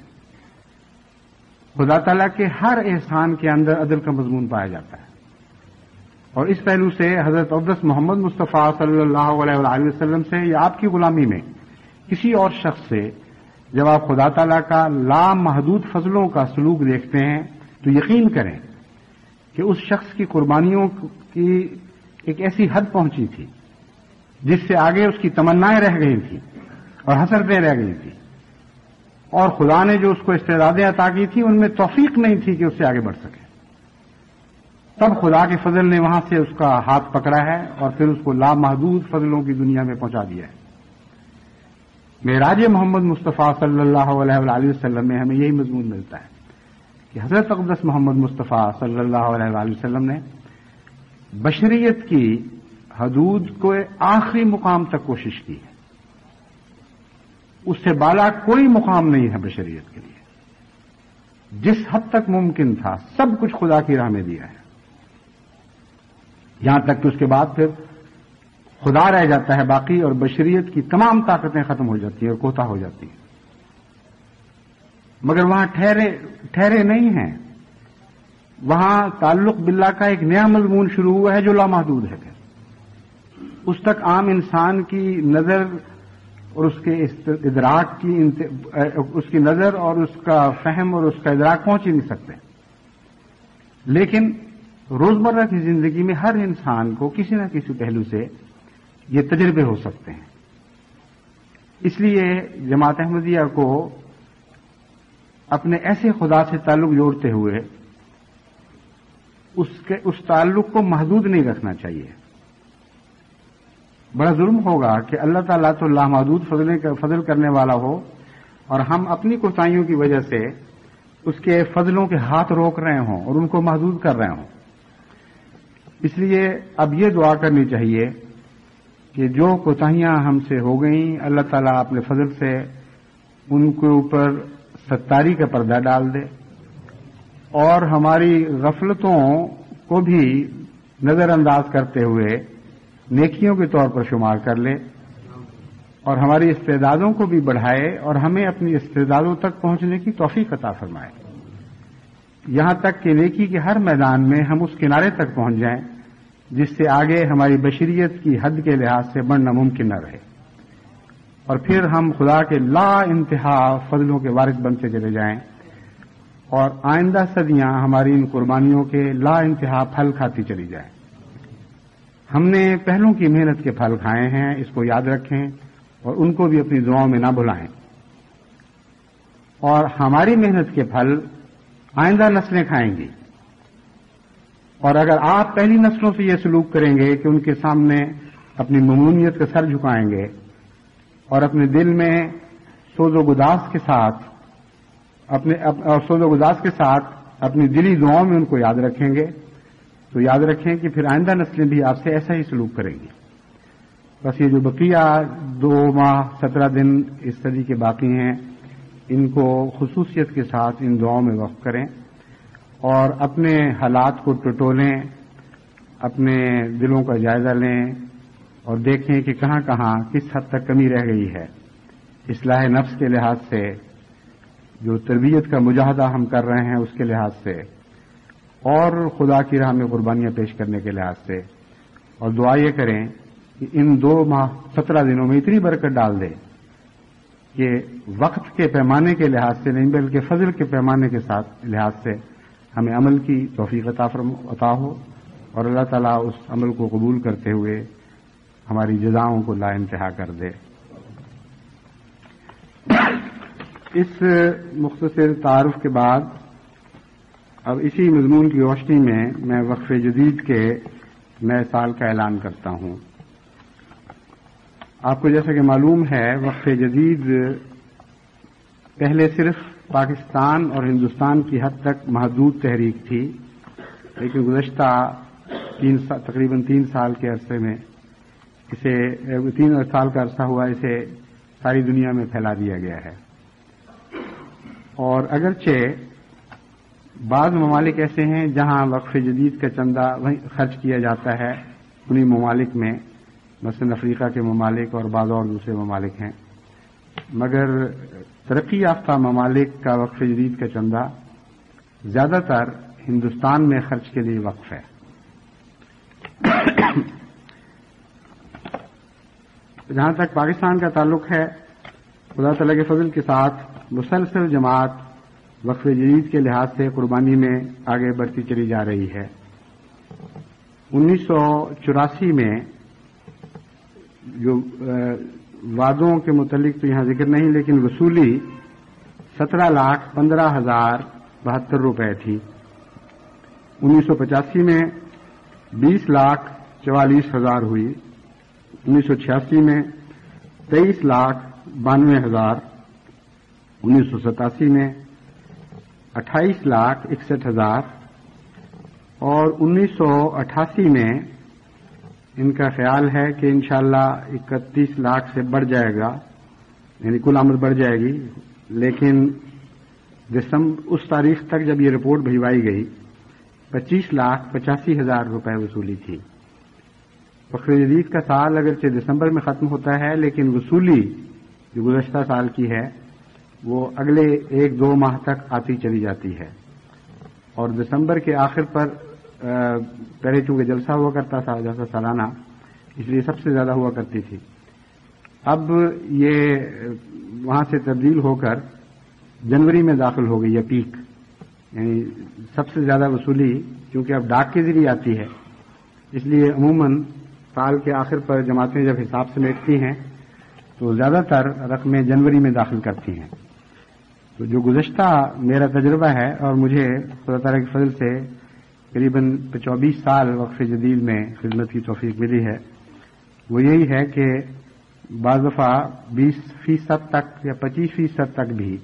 خدا تعالیٰ کے ہر احسان کے اندر عدل کا مضمون پایا جاتا ہے، اور اس پہلو سے حضرت اقدس محمد مصطفیٰ صلی اللہ علیہ وآلہ وسلم سے یا آپ کی غلامی میں کسی اور شخص سے جب آپ خدا تعالیٰ کا لامحدود فضلوں کا سلوک دیکھتے ہیں تو یقین کریں کہ اس شخص کی قربانیوں کی ایک ایسی حد پہنچی تھی جس سے آگے اس کی تمنائیں رہ گئی تھیں اور حسرتیں رہ گئی تھیں. اور خدا نے جو اس کو استعدادیں عطا کی تھی ان میں توفیق نہیں تھی کہ اس سے آگے بڑھ سکے. تب خدا کے فضل نے وہاں سے اس کا ہاتھ پکڑا ہے اور پھر اس کو لامحدود فضلوں کی دنیا میں پہنچا دیا ہے. معراج محمد مصطفیٰ صلی اللہ علیہ وآلہ وسلم میں ہمیں یہی مضمون ملتا ہے کہ حضرت اقدس محمد مصطفیٰ صلی اللہ علیہ وآلہ وسلم نے بشریت کی حدود کو آخری مقام تک کوشش کی ہے. اس سے بالا کوئی مقام نہیں ہے بشریت کے لیے. جس حد تک ممکن تھا سب کچھ خدا کی راہ میں دیا ہے، یہاں تک کہ اس کے بعد پھر خدا رہ جاتا ہے باقی اور بشریت کی تمام طاقتیں ختم ہو جاتی ہیں اور کوتا ہو جاتی ہیں. مگر وہاں ٹھہرے نہیں ہیں. وہاں تعلق باللہ کا ایک نیا مضمون شروع ہوا ہے جو لامحدود ہے. اس تک عام انسان کی نظر اور اس کے ادراک کی اس کی نظر اور اس کا فہم اور اس کا ادراک پہنچ ہی نہیں سکتے. لیکن روزمرہ کی زندگی میں ہر انسان کو کسی نہ کسی پہلو سے یہ تجربے ہو سکتے ہیں. اس لیے جماعت احمدیہ کو اپنے ایسے خدا سے تعلق جوڑتے ہوئے اس تعلق کو محدود نہیں رکھنا چاہیے. بڑا ظلم ہوگا کہ اللہ تعالیٰ تو لامحدود فضل کرنے والا ہو اور ہم اپنی کوتاہیوں کی وجہ سے اس کے فضلوں کے ہاتھ روک رہے ہوں اور ان کو محدود کر رہے ہوں. اس لیے اب یہ دعا کرنی چاہیے کہ جو کوتاہیاں ہم سے ہو گئیں اللہ تعالیٰ اپنے فضل سے ان کے اوپر ستاری کا پردہ ڈال دے اور ہماری غفلتوں کو بھی نظر انداز کرتے ہوئے نیکیوں کے طور پر شمار کر لے اور ہماری استعدادوں کو بھی بڑھائے اور ہمیں اپنی استعدادوں تک پہنچنے کی توفیق عطا فرمائے. یہاں تک کہ نیکی کے ہر میدان میں ہم اس کنارے تک پہنچ جائیں جس سے آگے ہماری بشریت کی حد کے لحاظ سے بڑھنا ممکن نہ رہے اور پھر ہم خدا کے لا انتہا فضلوں کے وارث بنتے چلے جائیں اور آئندہ صدیاں ہماری ان قربانیوں کے لا انتہا پھل کھاتی چلی جائیں. ہم نے پہلوں کی محنت کے پھل کھائے ہیں، اس کو یاد رکھیں اور ان کو بھی اپنی دعاؤں میں نہ بھلائیں. اور ہماری محنت کے پھل آئندہ نسلیں کھائیں گی. اور اگر آپ پہلی نسلوں سے یہ سلوک کریں گے کہ ان کے سامنے اپنی ممنونیت کا سر جھکائیں گے اور اپنے دل میں سوز و گداز کے ساتھ اپنی دلی دعاؤں میں ان کو یاد رکھیں گے تو یاد رکھیں کہ پھر آئندہ نسلیں بھی آپ سے ایسا ہی سلوک کریں گی. بس یہ جو بقیہ 2 ماہ 17 دن اس صدی کے باقی ہیں ان کو خصوصیت کے ساتھ ان دعاؤں میں وقف کریں اور اپنے حالات کو ٹٹولیں، اپنے دلوں کا جائزہ لیں اور دیکھیں کہ کہاں کہاں کس حد تک کمی رہ گئی ہے. اصلاح نفس کے لحاظ سے، جو تربیت کا مجاہدہ ہم کر رہے ہیں اس کے لحاظ سے اور خدا کی راہ میں قربانیاں پیش کرنے کے لحاظ سے. اور دعا یہ کریں کہ ان 2 ماہ 17 دنوں میں اتنی برکت ڈال دے کہ وقت کے پیمانے کے لحاظ سے نہیں بلکہ فضل کے پیمانے کے ساتھ لحاظ سے ہمیں عمل کی توفیق عطا ہو اور اللہ تعالیٰ اس عمل کو قبول کرتے ہوئے ہماری جزاؤں کو لا انتہا کر دے. اس مختصر تعارف کے بعد اب اسی مضمون کی روشنی میں وقف جدید کے نئے سال کا اعلان کرتا ہوں. آپ کو جیسا کہ معلوم ہے وقف جدید پہلے صرف پاکستان اور ہندوستان کی حد تک محدود تحریک تھی، لیکن گزشتہ تقریباً 3 سال کے عرصے میں اسے 3 سال کا عرصہ ہوا اسے ساری دنیا میں پھیلا دیا گیا ہے. اور اگرچہ بعض ممالک ایسے ہیں جہاں وقف جدید کا چندہ خرچ کیا جاتا ہے، انہی ممالک میں مثلا افریقہ کے ممالک اور بعض اور دوسرے ممالک ہیں، مگر ترقی یافتہ ممالک کا وقف جدید کا چندہ زیادہ تر ہندوستان میں خرچ کے لیے وقف ہے. جہاں تک پاکستان کا تعلق ہے، خدا تعالیٰ کے فضل کے ساتھ مسلسل جماعت وقف جدید کے لحاظ سے قربانی میں آگے بڑھتی چلی جا رہی ہے. 1984 میں جو وعدوں کے متعلق تو یہاں ذکر نہیں، لیکن وصولی 17,15,072 روپے تھی. 1985 میں 20,44,000 ہوئی. 1986 میں 23,92,000. 1987 میں 28,61,000 اور 1988 میں ان کا خیال ہے کہ انشاءاللہ 31 لاکھ سے بڑھ جائے گا، یعنی کل آمد بڑھ جائے گی. لیکن اس تاریخ تک جب یہ رپورٹ بھجوائی گئی 25,85,000 روپے وصولی تھی. وقف جدید کا سال اگرچہ دسمبر میں ختم ہوتا ہے، لیکن وصولی جو گزشتہ سال کی ہے وہ اگلے 1-2 ماہ تک آتی چلی جاتی ہے. اور دسمبر کے آخر پر پہلے چونکہ جلسہ ہوا کرتا تھا جیسا سالانہ، اس لیے سب سے زیادہ ہوا کرتی تھی. اب یہ وہاں سے تبدیل ہو کر جنوری میں داخل ہو گئی ہے پیک، یعنی سب سے زیادہ وصولی چونکہ اب ڈاک کے ذریعے آتی ہے، اس لیے عموماً سال کے آخر پر جماعتیں جب حساب سمیٹتی ہیں تو زیادہ تر رقمیں جنوری میں داخل کرتی ہیں. تو جو گزشتہ میرا تجربہ ہے اور مجھے خدا تعالیٰ کی فضل سے قریباً 24 سال وقف جدید میں خدمت کی توفیق ملی ہے، وہ یہی ہے کہ بعض دفعہ 20% تک یا 25% تک بھی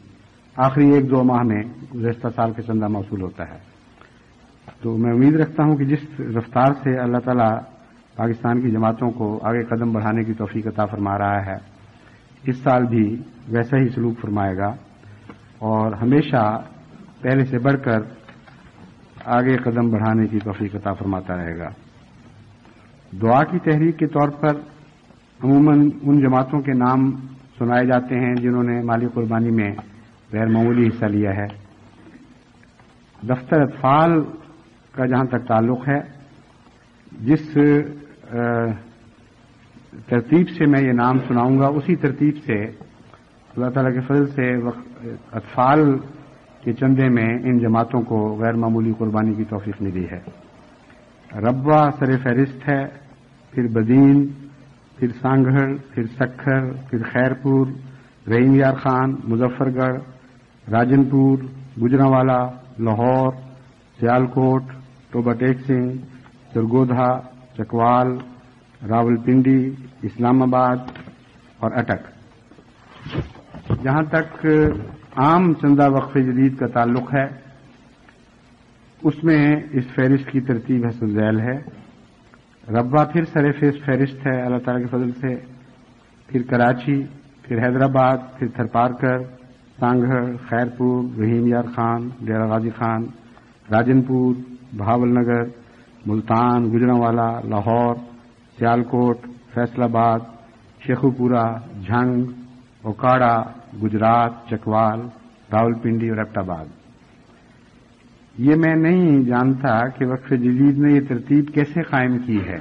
آخری 1-2 ماہ میں گزشتہ سال کا چندہ موصول ہوتا ہے. تو میں امید رکھتا ہوں کہ جس رفتار سے اللہ تعالیٰ پاکستان کی جماعتوں کو آگے قدم بڑھانے کی توفیق عطا فرما رہا ہے، اس سال بھی ویسا ہی سلوک فرمائے گا اور ہمیشہ پہلے سے بڑھ کر آگے قدم بڑھانے کی توفیق عطا فرماتا رہے گا. دعا کی تحریک کے طور پر عموماً ان جماعتوں کے نام سنائے جاتے ہیں جنہوں نے مالی قربانی میں غیر معمولی حصہ لیا ہے. دفتر اطفال کا جہاں تک تعلق ہے، جس ترتیب سے میں یہ نام سناؤں گا اسی ترتیب سے اللہ تعالیٰ کے فضل سے اطفال کے چندے میں ان جماعتوں کو غیر معمولی قربانی کی توفیق ملی ہے. ربوہ سر فہرست ہے، پھر بدین، پھر سانگھڑ، پھر سکھر، پھر خیرپور، رحیم یار خان، مظفر گڑھ، راجن پور، گجرانوالا، لاہور، سیالکوٹ، ٹوبہ ٹیک سنگھ، سرگودھا، چکوال، راول پنڈی، اسلام آباد اور اٹک. جہاں تک عام چندہ وقف جدید کا تعلق ہے اس میں اس فہرست کی ترتیب حسب ذیل ہے. ربوہ پھر سر فہرست ہے اللہ تعالیٰ کے فضل سے، پھر کراچی، پھر حیدرآباد، پھر تھرپارکر، سانگھڑ، خیرپور، رحیم یار خان، ڈیرہ غازی خان، راجن پور، بہاول نگر، ملتان، گجرانوالا، لاہور، سیالکوٹ، فیصل آباد، شیخو پورہ، جھنگ، اوکاڑا، گجرات، چکوال، راول پنڈی اور ایبٹ آباد. یہ میں نہیں جانتا کہ وقف جدید نے یہ ترتیب کیسے قائم کی ہے.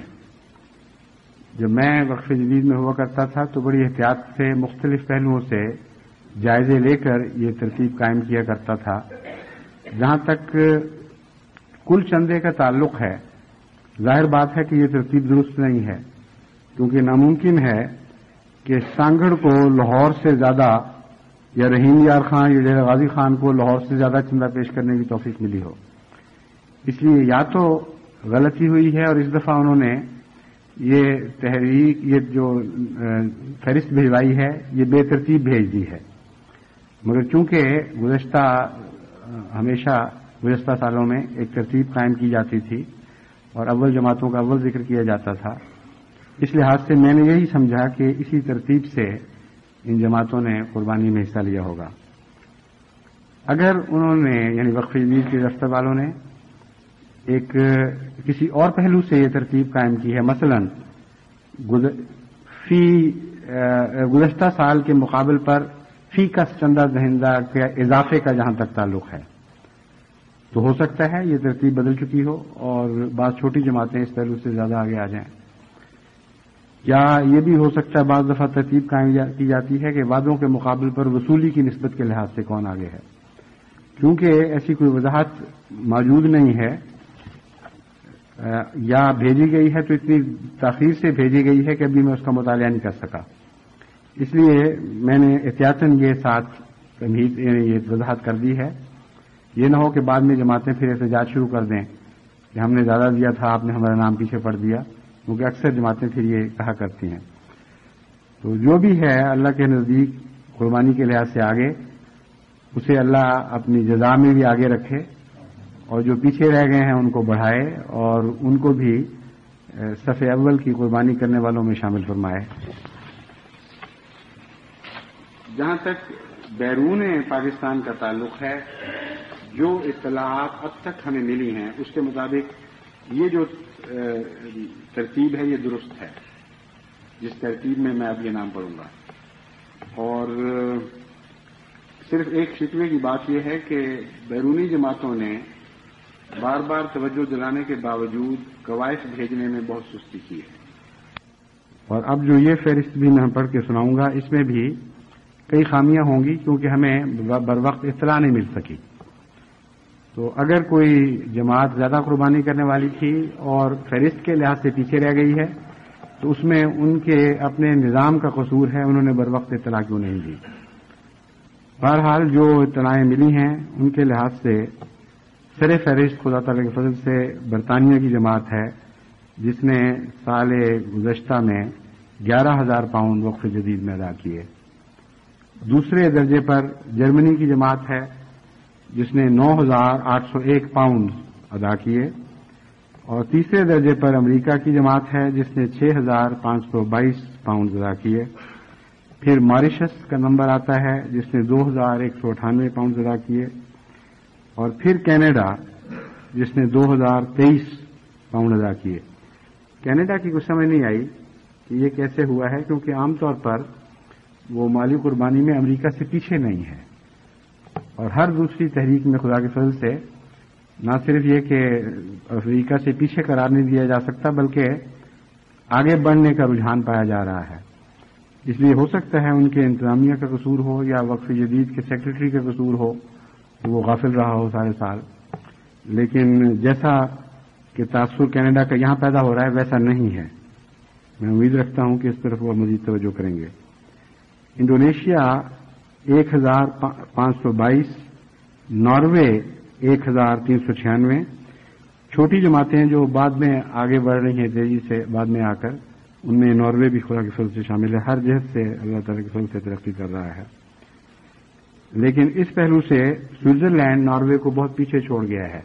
جب میں وقف جدید میں ہوا کرتا تھا تو بڑی احتیاط سے مختلف پہلوؤں سے جائزے لے کر یہ ترتیب قائم کیا کرتا تھا. جہاں تک کل چندے کا تعلق ہے، ظاہر بات ہے کہ یہ ترتیب درست نہیں ہے، کیونکہ ناممکن ہے کہ سانگھڑ کو لاہور سے زیادہ یا رحیم یار خان یا ڈیرہ غازی خان کو لاہور سے زیادہ چندہ پیش کرنے کی توفیق ملی ہو. اس لیے یا تو غلطی ہوئی ہے اور اس دفعہ انہوں نے یہ تحریک، یہ جو فہرست بھجوائی ہے یہ بے ترتیب بھیج دی ہے. مگر چونکہ ہمیشہ گزشتہ سالوں میں ایک ترتیب قائم کی جاتی تھی اور اول جماعتوں کا اول ذکر کیا جاتا تھا، اس لحاظ سے میں نے یہی سمجھا کہ اسی ترتیب سے ان جماعتوں نے قربانی میں حصہ لیا ہوگا. اگر انہوں نے یعنی وقف جدید کے دفتر والوں نے ایک کسی اور پہلو سے یہ ترتیب قائم کی ہے، مثلا گزشتہ سال کے مقابل پر فی کس چندہ دہندہ کے اضافے کا جہاں تک تعلق ہے، تو ہو سکتا ہے یہ ترتیب بدل چکی ہو اور بعض چھوٹی جماعتیں اس پہلو سے زیادہ آگے آ جائیں. یا یہ بھی ہو سکتا ہے بعض دفعہ ترتیب قائم کی جاتی ہے کہ وعدوں کے مقابل پر وصولی کی نسبت کے لحاظ سے کون آگے ہے. کیونکہ ایسی کوئی وضاحت موجود نہیں ہے یا بھیجی گئی ہے تو اتنی تاخیر سے بھیجی گئی ہے کہ ابھی میں اس کا مطالعہ نہیں کر سکا. اس لیے میں نے احتیاطاً یہ ساتھ تمہید یہ وضاحت کر دی ہے. یہ نہ ہو کہ بعد میں جماعتیں پھر احتجاج شروع کر دیں کہ ہم نے زیادہ دیا تھا، آپ نے ہمارا نام پیچھے پڑ دیا، کیونکہ اکثر جماعتیں پھر یہ کہا کرتی ہیں. تو جو بھی ہے اللہ کے نزدیک قربانی کے لحاظ سے آگے، اسے اللہ اپنی جزا میں بھی آگے رکھے، اور جو پیچھے رہ گئے ہیں ان کو بڑھائے اور ان کو بھی صف اول کی قربانی کرنے والوں میں شامل فرمائے. جہاں تک بیرون پاکستان کا تعلق ہے، جو اطلاعات اب تک ہمیں ملی ہیں اس کے مطابق یہ جو ترتیب ہے یہ درست ہے، جس ترتیب میں اب یہ نام پڑھوں گا. اور صرف ایک شکوے کی بات یہ ہے کہ بیرونی جماعتوں نے بار بار توجہ دلانے کے باوجود قواعد بھیجنے میں بہت سستی کی ہے. اور اب جو یہ فہرست بھی میں پڑھ کے سناؤں گا، اس میں بھی کئی خامیاں ہوں گی کیونکہ ہمیں بروقت اطلاع نہیں مل سکی. تو اگر کوئی جماعت زیادہ قربانی کرنے والی تھی اور فہرست کے لحاظ سے پیچھے رہ گئی ہے تو اس میں ان کے اپنے نظام کا قصور ہے، انہوں نے بروقت اطلاع کیوں نہیں دی. بہرحال جو اطلاعیں ملی ہیں ان کے لحاظ سے سر فہرست خدا تعالی کے فضل سے برطانیہ کی جماعت ہے، جس نے سال گزشتہ میں 11,000 پاؤنڈ وقف جدید میں ادا کیے. دوسرے درجے پر جرمنی کی جماعت ہے جس نے 9,801 پاؤنڈ ادا کیے، اور تیسرے درجے پر امریکہ کی جماعت ہے جس نے 6,522 پاؤنڈ ادا کیے. پھر ماریشس کا نمبر آتا ہے جس نے 2,198 پاؤنڈ ادا کیے، اور پھر کینیڈا جس نے 2,023 پاؤنڈ ادا کیے. کینیڈا کی کچھ سمجھ نہیں آئی کہ یہ کیسے ہوا ہے، کیونکہ عام طور پر وہ مالی قربانی میں امریکہ سے پیچھے نہیں ہے، اور ہر دوسری تحریک میں خدا کے فضل سے نہ صرف یہ کہ امریکہ سے پیچھے قرار نہیں دیا جا سکتا بلکہ آگے بڑھنے کا رجحان پایا جا رہا ہے. اس لیے ہو سکتا ہے ان کے انتظامیہ کا قصور ہو یا وقف جدید کے سیکرٹری کا قصور ہو کہ وہ غافل رہا ہو سارے سال، لیکن جیسا کہ تاثر کینیڈا کا یہاں پیدا ہو رہا ہے ویسا نہیں ہے. میں امید رکھتا ہوں کہ اس طرف وہ مزید توجہ کریں گے. Indonesia 1,522، Norway 1,396. چھوٹی جماعتیں جو بعد میں آگے بڑھ رہی ہیں تیزی سے بعد میں آ کر، ان میں ناروے بھی خدا کے فضل سے شامل ہے. ہر جہت سے اللہ تعالیٰ کے فضل سے ترقی کر رہا ہے. لیکن اس پہلو سے سوئٹزرلینڈ ناروے کو بہت پیچھے چھوڑ گیا ہے،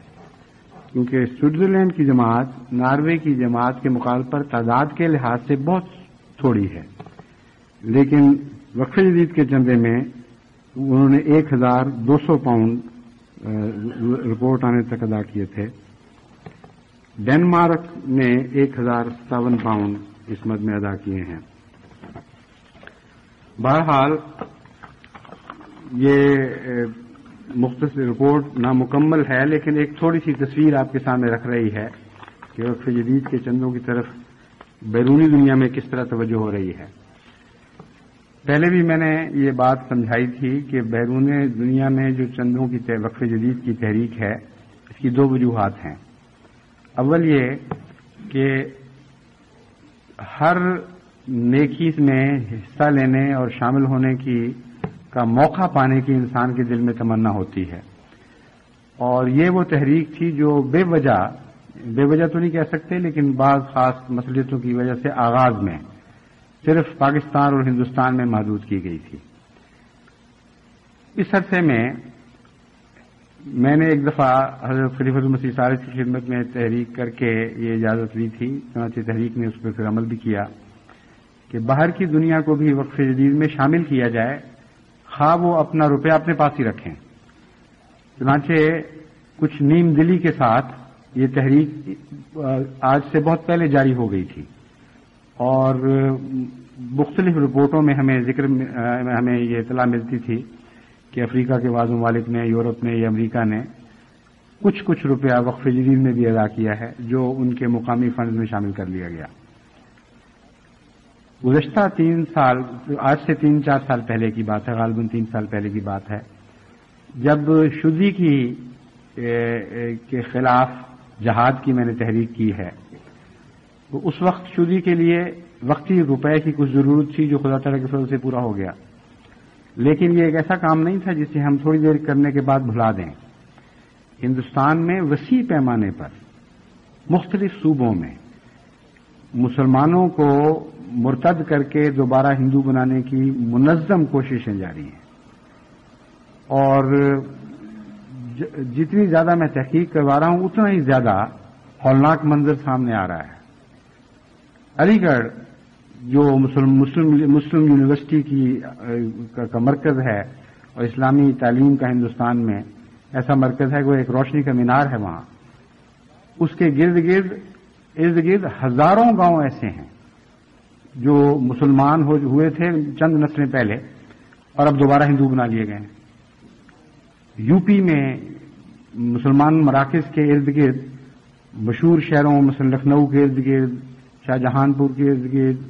کیونکہ سوئٹزرلینڈ کی جماعت ناروے کی جماعت کے مقابلے پر تعداد کے لحاظ سے بہت تھوڑی ہے، لیکن وقف جدید کے چندے میں انہوں نے 1,200 پاؤنڈ رپورٹ آنے تک ادا کیے تھے. ڈنمارک نے 1,057 پاؤنڈ اس مد میں ادا کیے ہیں. بہرحال یہ مختصر رپورٹ نامکمل ہے، لیکن ایک تھوڑی سی تصویر آپ کے سامنے رکھ رہی ہے کہ وقف جدید کے چندوں کی طرف بیرونی دنیا میں کس طرح توجہ ہو رہی ہے. پہلے بھی میں نے یہ بات سمجھائی تھی کہ بیرون دنیا میں جو چندوں کی وقف جدید کی تحریک ہے اس کی دو وجوہات ہیں. اول یہ کہ ہر نیکی میں حصہ لینے اور شامل ہونے کا موقع پانے کی انسان کے دل میں تمنا ہوتی ہے، اور یہ وہ تحریک تھی جو بے وجہ تو نہیں کہہ سکتے لیکن بعض خاص مصلحتوں کی وجہ سے آغاز میں صرف پاکستان اور ہندوستان میں محدود کی گئی تھی. اس عرصے میں نے ایک دفعہ حضرت خلیفۃ المسیح ثالث کی خدمت میں تحریک کر کے یہ اجازت لی تھی، چنانچہ تحریک نے اس پر پھر عمل بھی کیا کہ باہر کی دنیا کو بھی وقف جدید میں شامل کیا جائے، خواہ وہ اپنا روپیہ اپنے پاس ہی رکھیں. چنانچہ کچھ نیم دلی کے ساتھ یہ تحریک آج سے بہت پہلے جاری ہو گئی تھی، اور مختلف رپورٹوں میں ہمیں یہ اطلاع ملتی تھی کہ افریقہ کے بعض ممالک نے، یورپ نے یا امریکہ نے کچھ روپیہ وقف جدید میں بھی ادا کیا ہے جو ان کے مقامی فنڈز میں شامل کر لیا گیا. گزشتہ 3 سال، آج سے 3-4 سال پہلے کی بات ہے، غالباً 3 سال پہلے کی بات ہے، جب شذی کے خلاف جہاد کی میں نے تحریک کی ہے، تو اس وقت شذی کے لیے وقتی روپے کی کچھ ضرورت تھی جو خدا تعالیٰ کے فضل سے پورا ہو گیا. لیکن یہ ایک ایسا کام نہیں تھا جسے ہم تھوڑی دیر کرنے کے بعد بھلا دیں. ہندوستان میں وسیع پیمانے پر مختلف صوبوں میں مسلمانوں کو مرتد کر کے دوبارہ ہندو بنانے کی منظم کوششیں جاری ہیں. اور جتنی زیادہ میں تحقیق کروا رہا ہوں اتنا ہی زیادہ ہولناک منظر سامنے آ رہا ہے. علی گڑھ جو مسلم یونیورسٹی کا مرکز ہے اور اسلامی تعلیم کا ہندوستان میں ایسا مرکز ہے وہ ایک روشنی کا مینار ہے. وہاں اس کے ارد گرد ہزاروں گاؤں ایسے ہیں جو مسلمان ہوئے تھے چند نسلیں پہلے اور اب دوبارہ ہندو بنا لیے گئے ہیں. یو پی میں مسلمان مراکز کے ارد گرد مشہور شہروں مثلا لکھنؤ کے ارد گرد شاہجہان پور کے ارد گرد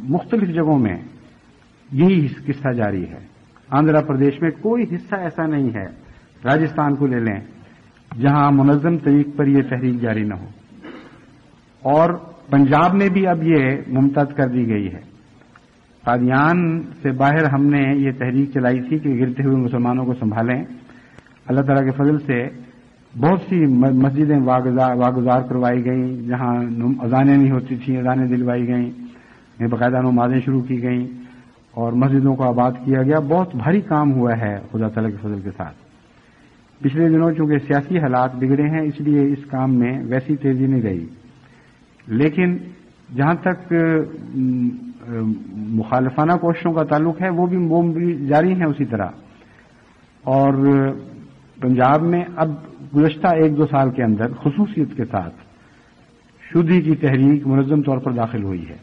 مختلف جگہوں میں یہی قصہ جاری ہے. آندھرا پردیش میں کوئی حصہ ایسا نہیں ہے، راجستھان کو لے لیں، جہاں منظم طریق پر یہ تحریک جاری نہ ہو. اور پنجاب میں بھی اب یہ ممتد کر دی گئی ہے. قادیان سے باہر ہم نے یہ تحریک چلائی تھی کہ گرتے ہوئے مسلمانوں کو سنبھالیں. اللہ تعالیٰ کے فضل سے بہت سی مسجدیں واگزار کروائی گئیں، جہاں اذانیں نہیں ہوتی تھیں اذانیں دلوائی گئیں، باقاعدہ نمازیں شروع کی گئیں اور مسجدوں کو آباد کیا گیا. بہت بھاری کام ہوا ہے خدا تعالیٰ کے فضل کے ساتھ. پچھلے دنوں چونکہ سیاسی حالات بگڑے ہیں اس لیے اس کام میں ویسی تیزی نہیں رہی، لیکن جہاں تک مخالفانہ کوششوں کا تعلق ہے وہ بھی جاری ہیں اسی طرح. اور پنجاب میں اب گزشتہ 1-2 سال کے اندر خصوصیت کے ساتھ شودھی کی تحریک منظم طور پر داخل ہوئی ہے.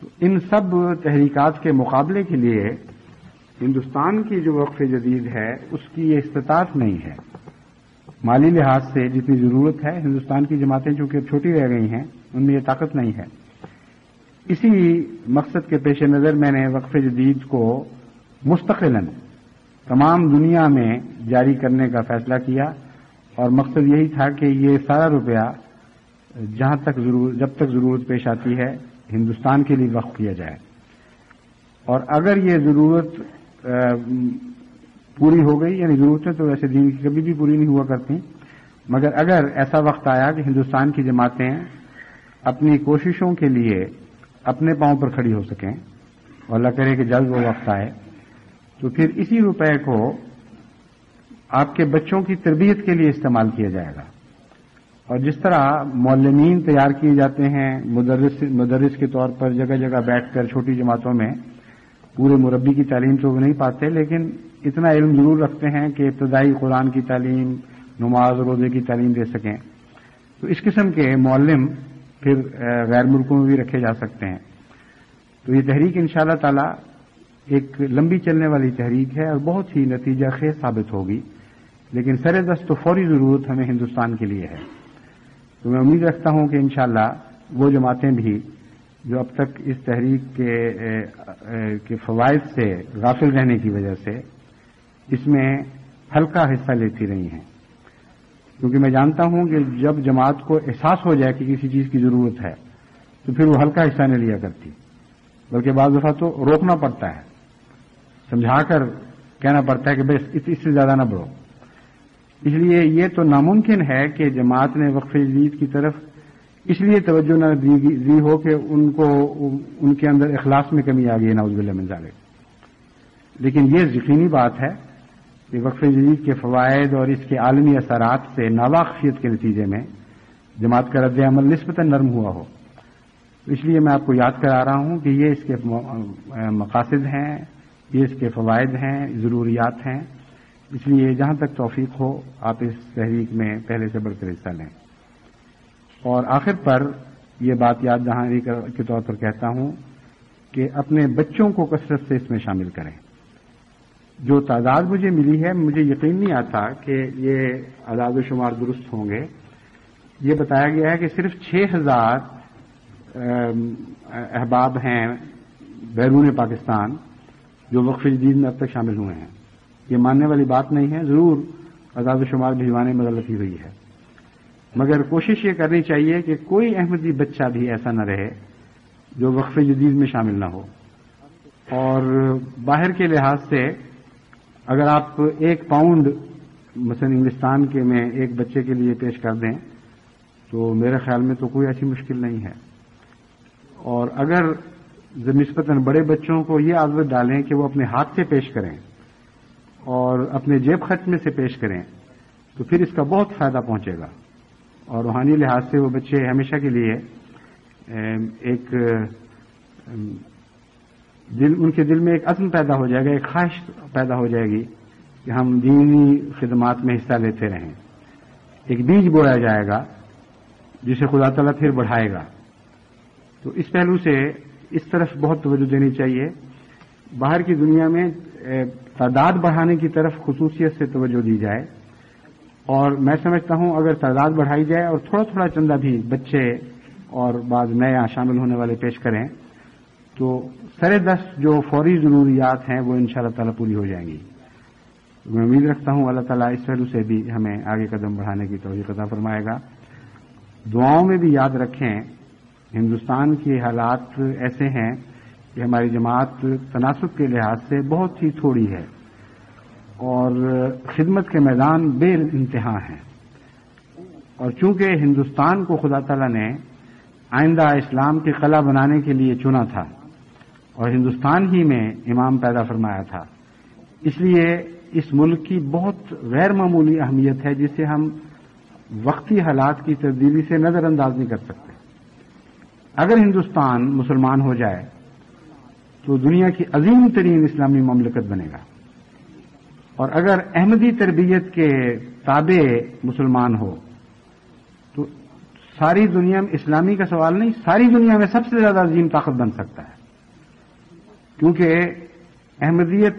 تو ان سب تحریکات کے مقابلے کے لیے ہندوستان کی جو وقف جدید ہے اس کی یہ استطاعت نہیں ہے. مالی لحاظ سے جتنی ضرورت ہے ہندوستان کی جماعتیں چونکہ اب چھوٹی رہ گئی ہیں ان میں یہ طاقت نہیں ہے. اسی مقصد کے پیش نظر میں نے وقف جدید کو مستقلاً تمام دنیا میں جاری کرنے کا فیصلہ کیا اور مقصد یہی تھا کہ یہ سارا روپیہ جب تک ضرورت پیش آتی ہے ہندوستان کے لیے وقف کیا جائے. اور اگر یہ ضرورت پوری ہو گئی، یعنی ضرورتیں تو ویسے دین کی کبھی بھی پوری نہیں ہوا کرتی، مگر اگر ایسا وقت آیا کہ ہندوستان کی جماعتیں اپنی کوششوں کے لیے اپنے پاؤں پر کھڑی ہو سکیں اور اللہ کرے کہ جلد وہ وقت آئے، تو پھر اسی روپے کو آپ کے بچوں کی تربیت کے لیے استعمال کیا جائے گا. اور جس طرح معلمین تیار کیے جاتے ہیں مدرس کے طور پر جگہ جگہ بیٹھ کر چھوٹی جماعتوں میں، پورے مربی کی تعلیم تو وہ نہیں پاتے لیکن اتنا علم ضرور رکھتے ہیں کہ ابتدائی قرآن کی تعلیم، نماز روزے کی تعلیم دے سکیں. تو اس قسم کے معلم پھر غیر ملکوں میں بھی رکھے جا سکتے ہیں. تو یہ تحریک انشاءاللہ تعالی ایک لمبی چلنے والی تحریک ہے اور بہت ہی نتیجہ خیز ثابت ہوگی، لیکن سر دست تو فوری ضرورت ہمیں ہندوستان کے لیے ہے. تو میں امید رکھتا ہوں کہ انشاءاللہ وہ جماعتیں بھی جو اب تک اس تحریک کے فوائد سے غافل رہنے کی وجہ سے اس میں ہلکا حصہ لیتی رہی ہیں، کیونکہ میں جانتا ہوں کہ جب جماعت کو احساس ہو جائے کہ کسی چیز کی ضرورت ہے تو پھر وہ ہلکا حصہ نہیں لیا کرتی، بلکہ بعض دفعہ تو روکنا پڑتا ہے، سمجھا کر کہنا پڑتا ہے کہ بس اس سے زیادہ نہ بڑھو. اس لیے یہ تو ناممکن ہے کہ جماعت نے وقف جدید کی طرف اس لیے توجہ نہ دی ہو کہ ان کے اندر اخلاص میں کمی آ گئی، نعوذ باللہ من ذالک. لیکن یہ یقینی بات ہے کہ وقف جدید کے فوائد اور اس کے عالمی اثرات سے ناواقفیت کے نتیجے میں جماعت کا رد عمل نسبتاً نرم ہوا ہو. اس لیے میں آپ کو یاد کرا رہا ہوں کہ یہ اس کے مقاصد ہیں، یہ اس کے فوائد ہیں، ضروریات ہیں. اس لیے جہاں تک توفیق ہو آپ اس تحریک میں پہلے سے بڑھ کر حصہ لیں. اور آخر پر یہ بات یاد دہانی کے طور پر کہتا ہوں کہ اپنے بچوں کو کثرت سے اس میں شامل کریں. جو تعداد مجھے ملی ہے مجھے یقین نہیں آتا کہ یہ اعداد و شمار درست ہوں گے. یہ بتایا گیا ہے کہ صرف 6000 احباب ہیں بیرون پاکستان جو وقف جدید میں اب تک شامل ہوئے ہیں. یہ ماننے والی بات نہیں ہے، ضرور اعداد و شمار بھجوانے میں غلطی ہوئی ہے، مگر کوشش یہ کرنی چاہیے کہ کوئی احمدی بچہ بھی ایسا نہ رہے جو وقف جدید میں شامل نہ ہو. اور باہر کے لحاظ سے اگر آپ 1 پاؤنڈ مثلا انگلستان کے میں ایک بچے کے لیے پیش کر دیں تو میرے خیال میں تو کوئی ایسی مشکل نہیں ہے. اور اگر نسبتاً بڑے بچوں کو یہ عادت ڈالیں کہ وہ اپنے ہاتھ سے پیش کریں اور اپنے جیب خرچ میں سے پیش کریں تو پھر اس کا بہت فائدہ پہنچے گا اور روحانی لحاظ سے وہ بچے ہمیشہ کے لیے ایک ان کے دل میں ایک عزم پیدا ہو جائے گا، ایک خواہش پیدا ہو جائے گی کہ ہم دینی خدمات میں حصہ لیتے رہیں. ایک بیج بویا جائے گا جسے خدا تعالیٰ پھر بڑھائے گا. تو اس پہلو سے اس طرف بہت توجہ دینی چاہیے. باہر کی دنیا میں تعداد بڑھانے کی طرف خصوصیت سے توجہ دی جائے اور میں سمجھتا ہوں اگر تعداد بڑھائی جائے اور تھوڑا تھوڑا چندہ بھی بچے اور بعض نیا شامل ہونے والے پیش کریں تو سرے دست جو فوری ضروریات ہیں وہ انشاءاللہ تعالیٰ پوری ہو جائیں گی. میں امید رکھتا ہوں اللہ تعالیٰ اس پہلو سے بھی ہمیں آگے قدم بڑھانے کی توفیق عطا فرمائے گا. دعاؤں میں بھی یاد رکھیں ہندوستان کے حالات ایسے ہیں کہ ہماری جماعت تناسب کے لحاظ سے بہت ہی تھوڑی ہے اور خدمت کے میدان بے انتہا ہیں. اور چونکہ ہندوستان کو خدا تعالیٰ نے آئندہ اسلام کی قلعہ بنانے کے لیے چنا تھا اور ہندوستان ہی میں امام پیدا فرمایا تھا، اس لیے اس ملک کی بہت غیر معمولی اہمیت ہے جسے ہم وقتی حالات کی تبدیلی سے نظر انداز نہیں کر سکتے. اگر ہندوستان مسلمان ہو جائے تو دنیا کی عظیم ترین اسلامی مملکت بنے گا اور اگر احمدی تربیت کے تابع مسلمان ہو تو ساری دنیا میں اسلامی کا سوال نہیں، ساری دنیا میں سب سے زیادہ عظیم طاقت بن سکتا ہے. کیونکہ احمدیت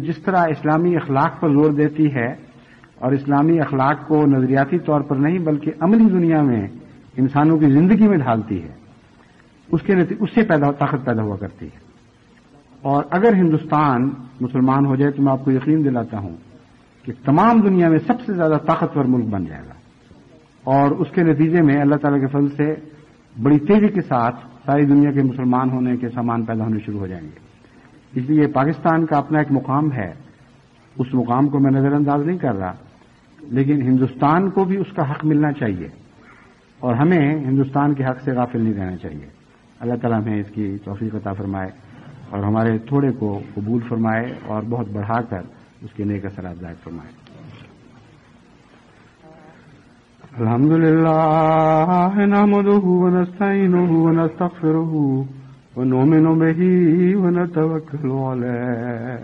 جس طرح اسلامی اخلاق پر زور دیتی ہے اور اسلامی اخلاق کو نظریاتی طور پر نہیں بلکہ عملی دنیا میں انسانوں کی زندگی میں ڈھالتی ہے، اس سے طاقت پیدا ہوا کرتی ہے. اور اگر ہندوستان مسلمان ہو جائے تو میں آپ کو یقین دلاتا ہوں کہ تمام دنیا میں سب سے زیادہ طاقتور ملک بن جائے گا اور اس کے نتیجے میں اللہ تعالیٰ کے فضل سے بڑی تیزی کے ساتھ ساری دنیا کے مسلمان ہونے کے سامان پیدا ہونے شروع ہو جائیں گے. اس لیے پاکستان کا اپنا ایک مقام ہے، اس مقام کو میں نظر انداز نہیں کر رہا، لیکن ہندوستان کو بھی اس کا حق ملنا چاہیے اور ہمیں ہندوستان کے حق سے غافل نہیں رہنا چاہیے. اللہ تعالیٰ ہمیں اس کی توفیق عطا فرمائے اور ہمارے تھوڑے کو قبول فرمائے اور بہت بڑھا کر اس کے نیک اثرات ظاہر فرمائے. الحمدللہ نحمدہ ونستعینہ ونستغفرہ ونؤمن بہ ونتوکل علیہ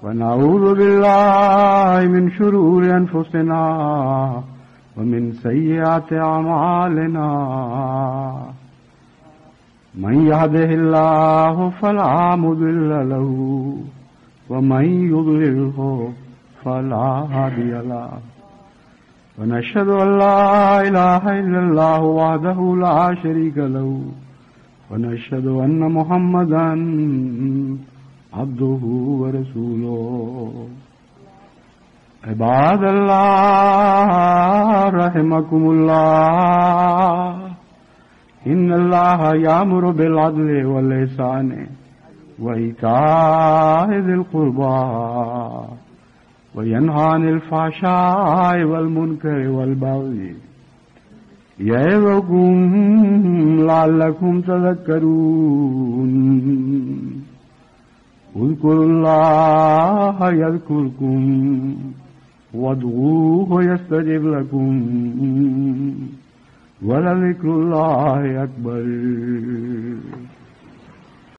ونعوذ باللہ من شرور انفسنا ومن سیئات اعمالنا من يهده الله فلا مضل له ومن يضلله فلا هادي له ونشهد أن لا إله إلا الله وحده لا شريك له ونشهد أن محمدا عبده ورسوله. عباد الله رحمكم الله ان اللہ یامر بالعدل والإحسان وإیتاء ذی القربى وینہی عن الفحشاء والمنکر والبغی یعظکم لعلکم تذکرون. اذکروا اللہ یذکرکم وادعوہ یستجب لکم وَلَذِكْرُ اللَّهِ أَكْبَرُ.